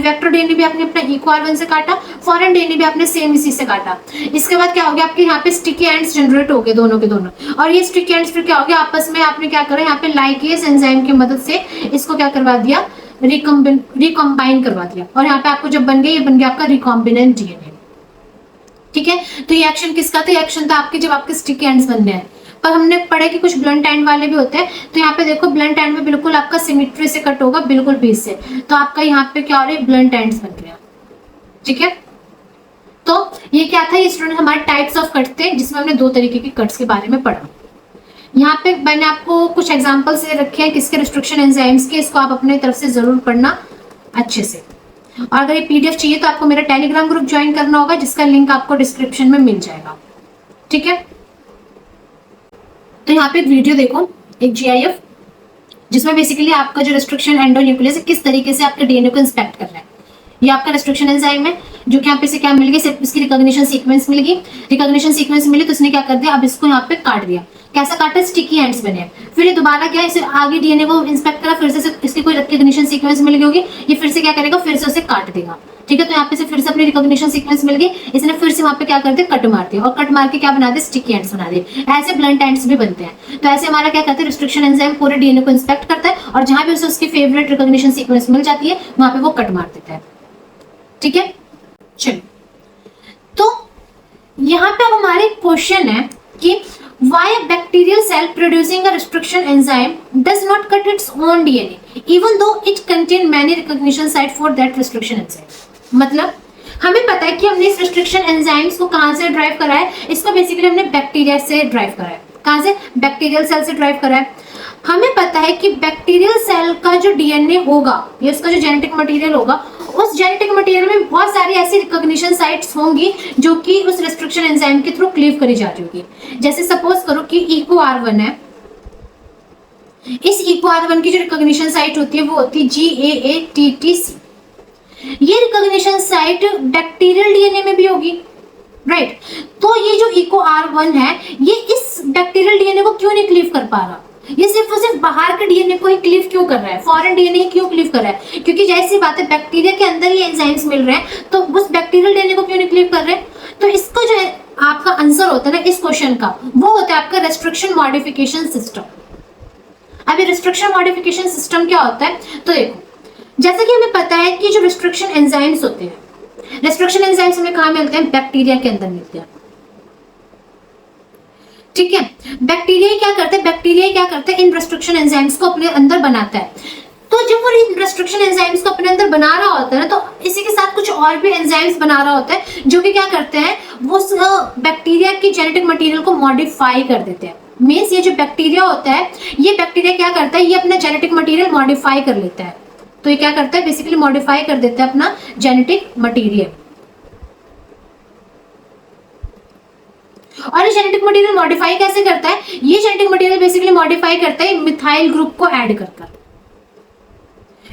वेक्टर डीएनए भी आपने अपना EcoR1 से काटा, फॉरेन डीएनए भी आपने सेम इसी से काटा। इसके बाद क्या हो गया, आपके यहाँ पे स्टिकी एंड्स जनरेट हो गए दोनों के दोनों, और ये स्टिकी एंड्स फिर क्या हो गया, आपस में आपने क्या करा, यहाँ पे लाइकेज एंजाइम की मदद से इसको क्या करवा दिया, रिकम्बाइन करवा दिया, और यहाँ पे आपको जब बन गया, ये बन गया आपका रिकॉम्बिनेंट डीएनए, ठीक है। तो ये एक्शन किसका था, ये एक्शन था आपके जब आपके स्टिकी एंड्स बनने हैं। पर हमने पढ़ा कि कुछ ब्लंट एंड वाले भी होते हैं, तो यहाँ पे देखो ब्लंट एंड में बिल्कुल आपका सिमेट्री से कट होगा, बिल्कुल बीच से, तो आपका यहाँ पे क्या हो रहा है, ब्लंट एंड्स बन गया, ठीक है, तो ये क्या था, ये स्टूडेंट हमारे टाइप्स ऑफ कट थे जिसमें हमने 2 तरीके के कट्स के बारे में पढ़ा। यहाँ पे मैंने आपको कुछ एग्जांपल्स दे रखे हैं किसके, रिस्ट्रिक्शन एंजाइम्स के। इसको आप अपने तरफ से जरूर पढ़ना अच्छे से। और अगर ये पीडीएफ चाहिए तो आपको मेरा टेलीग्राम ग्रुप ज्वाइन करना होगा, जिसका लिंक आपको डिस्क्रिप्शन में मिल जाएगा। ठीक है, तो यहाँ पे एक वीडियो देखो, एक जीआईएफ, जिसमें बेसिकली आपका जो रिस्ट्रिक्शन एंडोन्यूक्लियस है किस तरीके से आपके डीएनए को इंस्पेक्ट कर रहा है। ये आपका रिस्ट्रिक्शन एंजाइम है, जो कि यहाँ पे से क्या मिल गया, सिर्फ इसकी रिकॉग्निशन सीक्वेंस मिल गई। रिकॉग्निशन सीक्वेंस मिली तो इसने क्या कर दिया, अब इसको यहाँ पे काट दिया। कैसा काटा, स्टिकी एंड्स बने। फिर ये दोबारा क्या, इसे आगे डीएनए को इंस्पेक्ट करा, फिर से इसकी कोई रिकॉग्निशन सीक्वेंस मिल गई होगी, ये फिर से क्या करेगा, फिर से उसे काट देगा। ठीक है, तो यहाँ पे से फिर से अपनी रिकॉग्निशन सीक्वेंस मिल गई, इसने फिर से वहाँ पे क्या कर दिया, कट मार दिया, और कट मार के क्या बना दे, स्टिकी एंड्स बना दे। ऐसे ब्लंट एंड्स भी बनते हैं। तो ऐसे हमारा क्या करते हैं, रिस्ट्रिक्शन एंजाइम पूरे डीएनए को इंस्पेक्ट करता है, और जहां भी उसे उसकी फेवरेट रिकॉग्निशन सीक्वेंस मिल जाती है वहां पे वो कट मार देता है। ठीक है, चलिए, तो यहाँ पे अब हमारे क्वेश्चन है कि why a bacterial cell producing a restriction enzyme does not cut its own DNA even though it contain many recognition site for that restriction enzyme। मतलब हमें पता है कि हमने इस रिस्ट्रिक्शन एंजाइम्स को कहां से ड्राइव करा है, इसको बेसिकली हमने बैक्टीरिया से ड्राइव करा है। कहां से, बैक्टीरियल सेल से ड्राइव करा है। हमें पता है कि बैक्टीरियल सेल का जो डीएनए होगा या उसका जो जेनेटिक मटेरियल होगा, उस जेनेटिक मटेरियल में बहुत सारी ऐसी रिकॉग्निशन साइट्स होंगी जो कि उस रिस्ट्रिक्शन एंजाइम के थ्रू क्लीव करी जा रही होगी। जैसे सपोज करो कि EcoR1 है, इस EcoR1 की जो रिकॉग्निशन साइट होती है वो होती है GAATTC। ये रिकॉग्निशन साइट बैक्टीरियल डीएनए में भी होगी, राइट। तो ये जो EcoR1 है, ये इस बैक्टीरियल डीएनए को क्यों नहीं क्लीव कर पा रहा, ये सिर्फ और सिर्फ बाहर के डीएनए को ही क्लीव क्यों कर रहा है, फॉरेन डीएनए क्यों क्लीव कर रहा है, क्योंकि जैसी बात है बैक्टीरिया के अंदर ये एंजाइम्स मिल रहे हैं, तो उस बैक्टीरियल डीएनए को क्यों नहीं क्लीव कर रहे हैं। तो इसका जो है आपका आंसर होता है ना इस क्वेश्चन का, वो होता है आपका रेस्ट्रिक्शन मॉडिफिकेशन सिस्टम। अब ये रिस्ट्रिक्शन मॉडिफिकेशन सिस्टम क्या होता है, तो देखो, जैसे कि हमें पता है कि जो रिस्ट्रिक्शन एंजाइम्स होते हैं, रिस्ट्रिक्शन एंजाइम्स हमें कहाँ मिलते हैं, बैक्टीरिया के अंदर मिलते हैं। ठीक है, बैक्टीरिया क्या करते हैं, इन रिस्ट्रिक्शन एंजाइम्स को अपने अंदर बनाता है। तो जब वो इन रिस्ट्रिक्शन एंजाइम्स को अपने अंदर बना रहा होता है ना, तो इसी के साथ कुछ और भी एंजाइम्स बना रहा होता है, जो कि क्या करते हैं, वो बैक्टीरिया की जेनेटिक मटेरियल को मॉडिफाई कर देते हैं। मीन्स ये जो बैक्टीरिया होता है, ये बैक्टीरिया क्या करता है, ये अपना जेनेटिक मटेरियल मॉडिफाई कर लेता है। तो ये क्या करता है, बेसिकली मॉडिफाई कर देता है अपना जेनेटिक मटेरियल। और ये जेनेटिक मटेरियल मॉडिफाई कैसे करता है, ये जेनेटिक मटेरियल बेसिकली मॉडिफाई करता है मिथाइल ग्रुप को ऐड कर।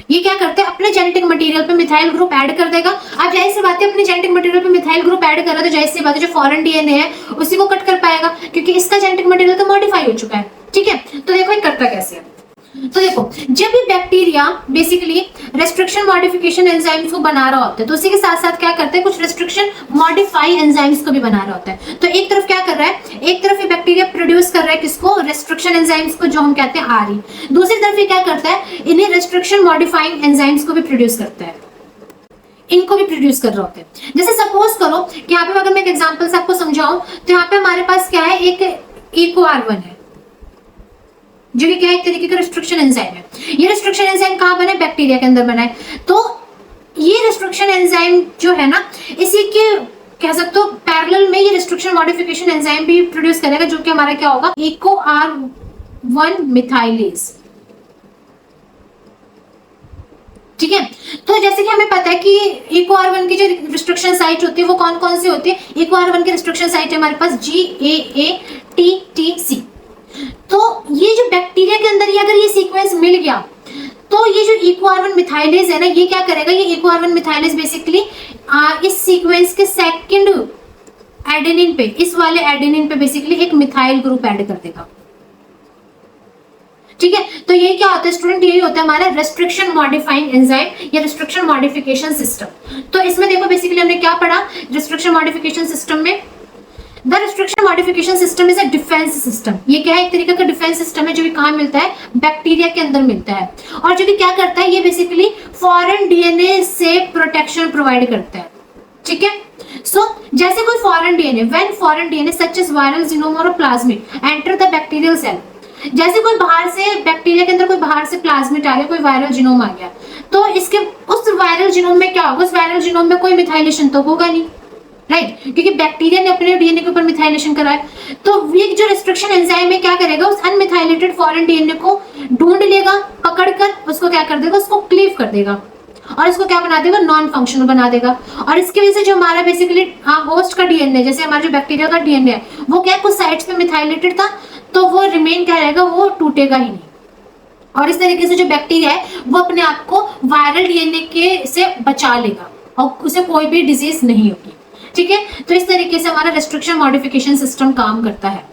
ये क्या करते हैं, अपने जेनेटिक मटेरियल पे मिथाइल ग्रुप ऐड कर देगा। अब जाहिर सी बात है, अपने जेनेटिक मटेरियल पे मिथाइल ग्रुप ऐड कर रहा है, तो जाहिर सी बात है जो फॉरेन डीएनए है उसी को कट कर पाएगा, क्योंकि इसका जेनेटिक मटेरियल तो मॉडिफाई हो चुका है। ठीक है, तो देखो ये करता कैसे है। तो देखो, जब भी bacteria basically restriction modification enzymes को बना रहा होता है, तो उसी के साथ साथ क्या करते हैं, कुछ रेस्ट्रिक्शन मॉडिफाई एंजाइम्स को भी बना रहा होता है। तो एक तरफ क्या कर रहा है, एक तरफ ये बैक्टीरिया प्रोड्यूस कर रहा है किसको, रेस्ट्रिक्शन एंजाइम्स को, जो हम कहते हैं RE। दूसरी तरफ ये क्या करता है, इन्हें रेस्ट्रिक्शन मॉडिफाइंग एंजाइम्स को भी प्रोड्यूस करता है, इनको भी प्रोड्यूस कर रहा होता है। जैसे सपोज करो कि यहाँ पे अगर मैं एक एग्जांपल से आपको समझाऊं, तो यहाँ पे हमारे पास क्या है, एक EcoR1 है, जो कि क्या एक तरीके का रिस्ट्रिक्शन एंजाइम है। ये रिस्ट्रिक्शन एंजाइम कहाँ बना है, बैक्टीरिया के अंदर बना है। तो ये रिस्ट्रिक्शन एंजाइम जो है ना, इसी के कह सकते हो पैरेलल में ये रिस्ट्रिक्शन मॉडिफिकेशन एंजाइम भी प्रोड्यूस करेगा, जो कि हमारा क्या होगा, EcoR1 मिथाइलेज। ठीक है, तो जैसे कि हमें पता है कि EcoR1 की जो रिस्ट्रिक्शन साइट होती है वो कौन कौन सी होती है। EcoR1 की रिस्ट्रिक्शन साइट है हमारे पास GAATTC। तो ये जो बैक्टीरिया के अंदर ये अगर ये सीक्वेंस मिल गया, तो ये जो EcoR1 मिथाइलेज है ना, ये क्या करेगा, ये EcoR1 मिथाइलेज बेसिकली इस सीक्वेंस के सेकंड एडेनिन पे, इस वाले एडेनिन पे बेसिकली एक मिथाइल ग्रुप ऐड कर देगा। ठीक है, तो ये क्या होता है स्टूडेंट, यही होता है हमारा रेस्ट्रिक्शन मॉडिफाइंग एंजाइम या रिस्ट्रिक्शन मॉडिफिकेशन सिस्टम। तो इसमें देखो बेसिकली हमने क्या पढ़ा, रिस्ट्रिक्शन मॉडिफिकेशन सिस्टम में the restriction modification system is a defence system. ये क्या है, एक तरीके का डिफेंस सिस्टम है, जो कि कहाँ मिलता है, बैक्टीरिया के अंदर मिलता है। और जो कि क्या करता है, ये बेसिकली फॉरेन डीएनए से प्रोटेक्शन प्रोवाइड करता है। ठीक है, सो जैसे कोई foreign DNA, when foreign DNA such as viral genome और plasmid enter the bacterial cell, जैसे कोई बाहर से बैक्टीरिया के अंदर कोई बाहर से प्लाज्मिड आ गया, कोई वायरल जीनोम आ गया, तो इसके उस वायरल जीनोम में क्या होगा, उस वायरल जीनोम में कोई मिथाइलेशन तो होगा नहीं, राइट, क्योंकि बैक्टीरिया ने अपने डीएनए के ऊपर मिथाइलेशन करा है। तो ये जो रेस्ट्रिक्शन एंजाइम है क्या करेगा, उस अनमिथाइलेटेड फॉरेन डीएनए को ढूंढ लेगा, पकड़कर उसको क्या कर देगा, उसको क्लीव कर देगा और इसको क्या बना देगा, नॉन फंक्शनल बना देगा। और इसकी वजह से जो हमारा बेसिकली होस्ट का डीएनए, जैसे हमारा जो बैक्टीरिया का डीएनए है, वो क्या कुछ साइट्स पे मिथाइलेटेड था, तो वो रिमेन क्या रहेगा, वो टूटेगा ही नहीं। और इस तरीके से जो बैक्टीरिया है वो अपने आप को वायरल डीएनए के से बचा लेगा और उसे कोई भी डिजीज नहीं होगी, ठीक है। तो इस तरीके से हमारा रेस्ट्रिक्शन मॉडिफिकेशन सिस्टम काम करता है।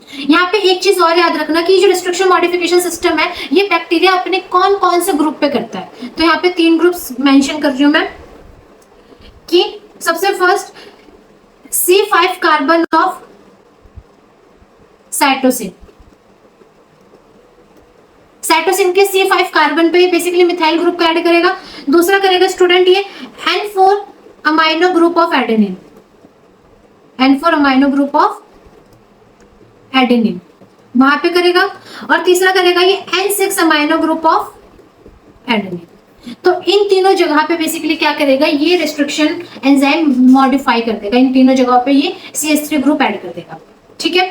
यहाँ पे एक चीज और याद रखना कि जो रेस्ट्रिक्शन मॉडिफिकेशन सिस्टम है ये बैक्टीरिया अपने कौन कौन से ग्रुप पे करता है। तो यहाँ पे 3 ग्रुप्स मेंशन कर रही हूं मैं कि सबसे first C5 carbon of cytosine, cytosine के C5 कार्बन पे बेसिकली मिथाइल ग्रुप को ऐड करेगा। दूसरा करेगा स्टूडेंट ये N4 amino group of adenine, N4 amino group of adenine वहां पे करेगा। और तीसरा करेगा ये N6 amino group of adenine. तो इन तीनों जगह पे बेसिकली क्या करेगा, ये रेस्ट्रिक्शन एंजाइम मॉडिफाई कर देगा, इन तीनों जगह पे ये CH3 ग्रुप ऐड कर देगा, ठीक है।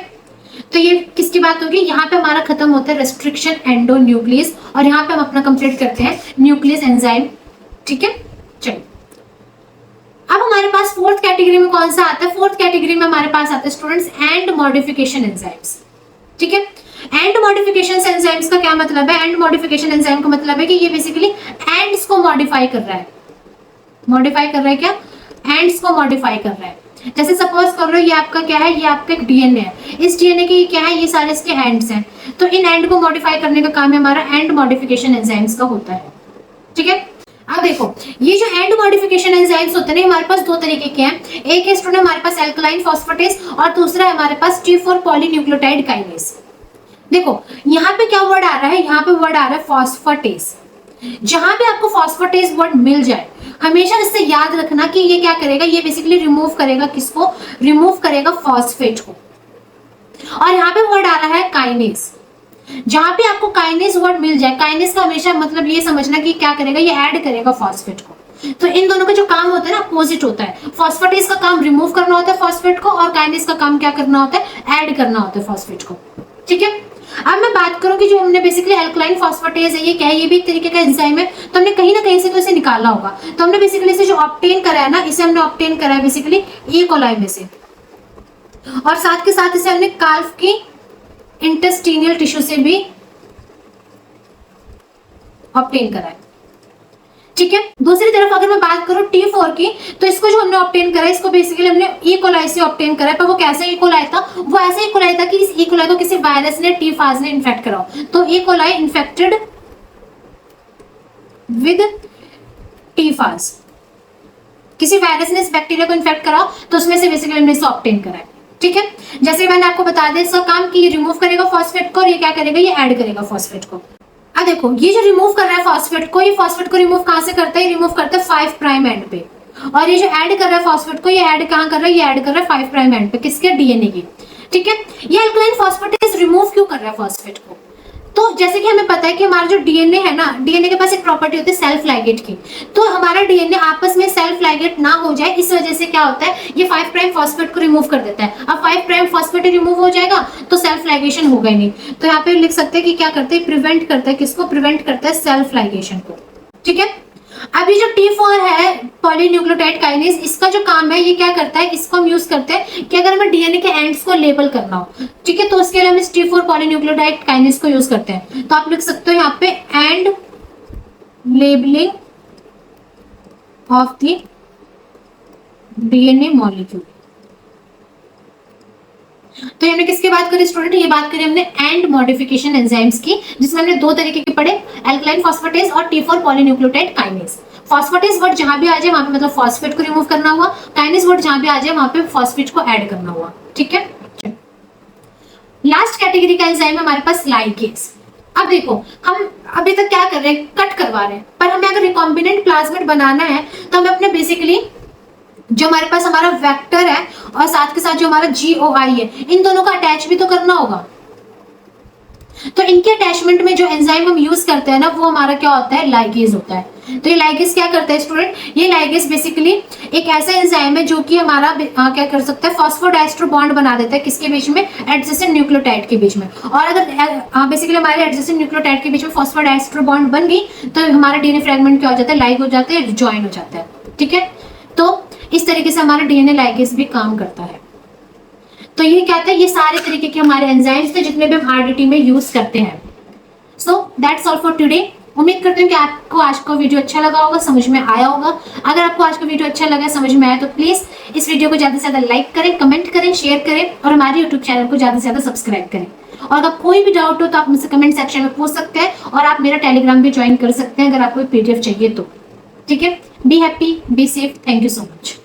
तो ये किसकी बात होगी, यहाँ पे हमारा खत्म होता है रेस्ट्रिक्शन एंडो न्यूक्लियस और यहाँ पे हम अपना कंप्लीट करते हैं न्यूक्लियस एंजाइम, ठीक है। चलिए अब हमारे पास फोर्थ कैटेगरी में कौन सा आता है, फोर्थ कैटेगरी में हमारे पास आता है स्टूडेंट्स एंड मॉडिफिकेशन एंजाइम्स, ठीक है। एंड मॉडिफिकेशन एंजाइम्स का क्या मतलब है, एंड मॉडिफिकेशन एंजाइम का मतलब है कि ये बेसिकली एंड्स को मॉडिफाई कर रहा है, मॉडिफाई कर रहा है क्या, एंड्स को मॉडिफाई कर रहा है। जैसे सपोज कर लो ये आपका क्या है, ये आपका एक डीएनए है, इस डीएनए के क्या है, ये सारे इसके एंड्स हैं, तो इन एंड को मॉडिफाई करने का काम है हमारा एंड मॉडिफिकेशन एंजाइम्स का होता है, ठीक है। अब देखो ये जो एंड मॉडिफिकेशन एंजाइम्स होते हैं हमारे पास 2 तरीके के हैं, एक है स्टूडेंट हमारे पास एल्कलाइन फॉस्फेटेज और दूसरा है हमारे पास T4 पॉलीन्यूक्लियोटाइड काइनेज। देखो यहाँ पे क्या वर्ड आ रहा है, यहाँ पे वर्ड आ रहा है फॉस्फेटेज। जहां भी आपको फॉस्फेटेज वर्ड मिल जाए हमेशा इससे याद रखना कि ये क्या करेगा, ये बेसिकली रिमूव करेगा किसको, रिमूव करेगा फॉस्फेट को। और यहाँ पे वर्ड आ रहा है काइनेज, जहां पे आपको काइनेज वर्ड मिल जाए, काइनेज का हमेशा मतलब ये समझना कि क्या करेगा, ये ऐड करेगा फॉस्फेट को। तो इन दोनों का जो काम होता है ना अपोजिट होता है, फॉस्फेटेज का काम रिमूव करना होता है फॉस्फेट को और काइनेज का काम क्या करना होता है, ऐड करना होता है फॉस्फेट को, ठीक है। अब मैं बात करूं कि जो हमने बेसिकली एल्कलाइन फॉस्फेटेज है ये क्या है, ये भी एक तरीके का एंजाइम है, तो हमने कहीं ना कहीं से तो इसे निकाला होगा। तो हमने बेसिकली इसे जो ऑब्टेन करा है ना, इसे हमने ऑब्टेन करा है बेसिकली ई कोलाई में से, और साथ के साथ इसे हमने काल्फ की इंटेस्टिनियल टिश्यू से भी ऑब्टेन करा है, ठीक है। दूसरी तरफ अगर मैं बात करूं T4 की, तो इसको जो हमने ऑब्टेन करा है इसको बेसिकली हमने ई कोलाई से ऑब्टेन करा है, पर वो कैसा ई कोलाई था, वो ऐसा ई कोलाई था कि इस ई कोलाई को किसी वायरस ने टी फाज ने इन्फेक्ट करा हो। तो E coli infected with T phage, किसी वायरस ने इस बैक्टीरिया को इन्फेक्ट करा हो तो उसमें से बेसिकली हमने इसे ऑब्टेन करा है, ठीक है। जैसे मैंने आपको बता दिया इसका काम कि ये रिमूव करेगा फॉस्फेट को और ये क्या करेगा, ये ऐड करेगा फॉस्फेट को। अब देखो ये जो रिमूव कर रहा है फॉस्फेट को, ये फॉस्फेट को रिमूव कहां से करता है, रिमूव करता है 5 प्राइम एंड पे, और ये जो ऐड कर रहा है फॉस्फेट को, ये ऐड कहां कर रहा है, ये ऐड कर रहा है 5 प्राइम एंड पे, किसके, डीएनए की, ठीक है। ये अल्कलाइन फॉस्फेटेज रिमूव क्यों कर रहा है फॉस्फेट को, तो जैसे कि हमें पता है कि हमारा जो डीएनए है ना, डीएनए के पास एक प्रॉपर्टी होती है सेल्फ लाइगेट की, तो हमारा डीएनए आपस में सेल्फ लाइगेट ना हो जाए इस वजह से क्या होता है, ये 5 प्राइम फॉस्फेट को रिमूव कर देता है। अब 5 प्राइम फॉस्फेट रिमूव हो जाएगा तो सेल्फ लाइगेशन होगा ही नहीं, तो यहाँ पे लिख सकते हैं कि क्या करते हैं, प्रिवेंट करता है, किसको प्रिवेंट करता है, सेल्फ लाइगेशन को, ठीक है। अब ये जो T4 है पॉलीन्यूक्लियोटाइड काइनेज, इसका जो काम है ये क्या करता है, इसको हम यूज करते हैं कि अगर हमें डीएनए के एंड्स को लेबल करना हो, ठीक है, तो उसके लिए हम इस T4 पॉलीन्यूक्लियोटाइड काइनेज को यूज करते हैं। तो आप लिख सकते हो यहाँ पे and labelling of the DNA molecule. तो हमने किसकी बात करी स्टूडेंट, ये बात करी हमने एंड मॉडिफिकेशन एंजाइम्स की, जिसमें हमने 2 तरीके के पढ़े, एल्कलाइन फॉस्फेटेज और T4 polynucleotide kinase. Phosphatase word जहां भी आ जाए वहां पे मतलब फॉस्फेट को रिमूव करना हुआ, काइनेज वर्ड जहां भी आ जाए वहां पे फॉस्फेट को ऐड करना हुआ, ठीक है। लास्ट कैटेगरी का एंजाइम है हमारे पास लाइगेज। अब देखो हम अभी तक क्या कर रहे हैं, कट करवा रहे हैं, पर हमें अगर रिकॉम्बिनेंट प्लाज्मिड बनाना है तो हमें अपने बेसिकली जो हमारे पास हमारा वेक्टर है और साथ के साथ जो हमारा GOI है, इन दोनों का अटैच भी तो करना होगा। तो इनके अटैचमेंट में जो एंजाइम हम यूज करते हैं ना, वो हमारा क्या होता है, लाइगेज होता है। तो ये लाइगेज क्या करता है स्टूडेंट, ये लाइगेज बेसिकली एक ऐसा एंजाइम है जो कि हमारा क्या कर सकता है, फॉस्फोडाइस्टर बॉन्ड बना देता है किसके बीच में, एडजेसेंट न्यूक्लियोटाइड के बीच में। और अगर बेसिकली हमारे एडजेसेंट न्यूक्लियोटाइड के बीच में फॉस्फोडाइस्टर बॉन्ड बन गई तो हमारा डीएनए फ्रेगमेंट क्या हो जाता है, लाइग हो जाता है, ज्वाइन हो जाता है। ठीक है, तो इस तरीके से हमारा डीएनए लाइगेज भी काम करता है। तो ये क्या था, ये सारे तरीके के हमारे एंजाइम्स थे जितने भी हम आरडीटी में यूज करते हैं। So that's all for today. उम्मीद करती हूँ कि आपको आज का वीडियो अच्छा लगा होगा, समझ में आया होगा। अगर आपको आज का वीडियो अच्छा लगा, समझ में आया, तो प्लीज इस वीडियो को ज्यादा से ज्यादा लाइक करें, कमेंट करें, शेयर करें और हमारे यूट्यूब चैनल को ज्यादा से ज्यादा सब्सक्राइब करें। और अगर कोई भी डाउट हो तो आप मुझसे कमेंट सेक्शन में पूछ सकते हैं और आप मेरा टेलीग्राम भी ज्वाइन कर सकते हैं अगर आपको पीडीएफ चाहिए तो। ठीक है, be happy, be safe, thank you so much.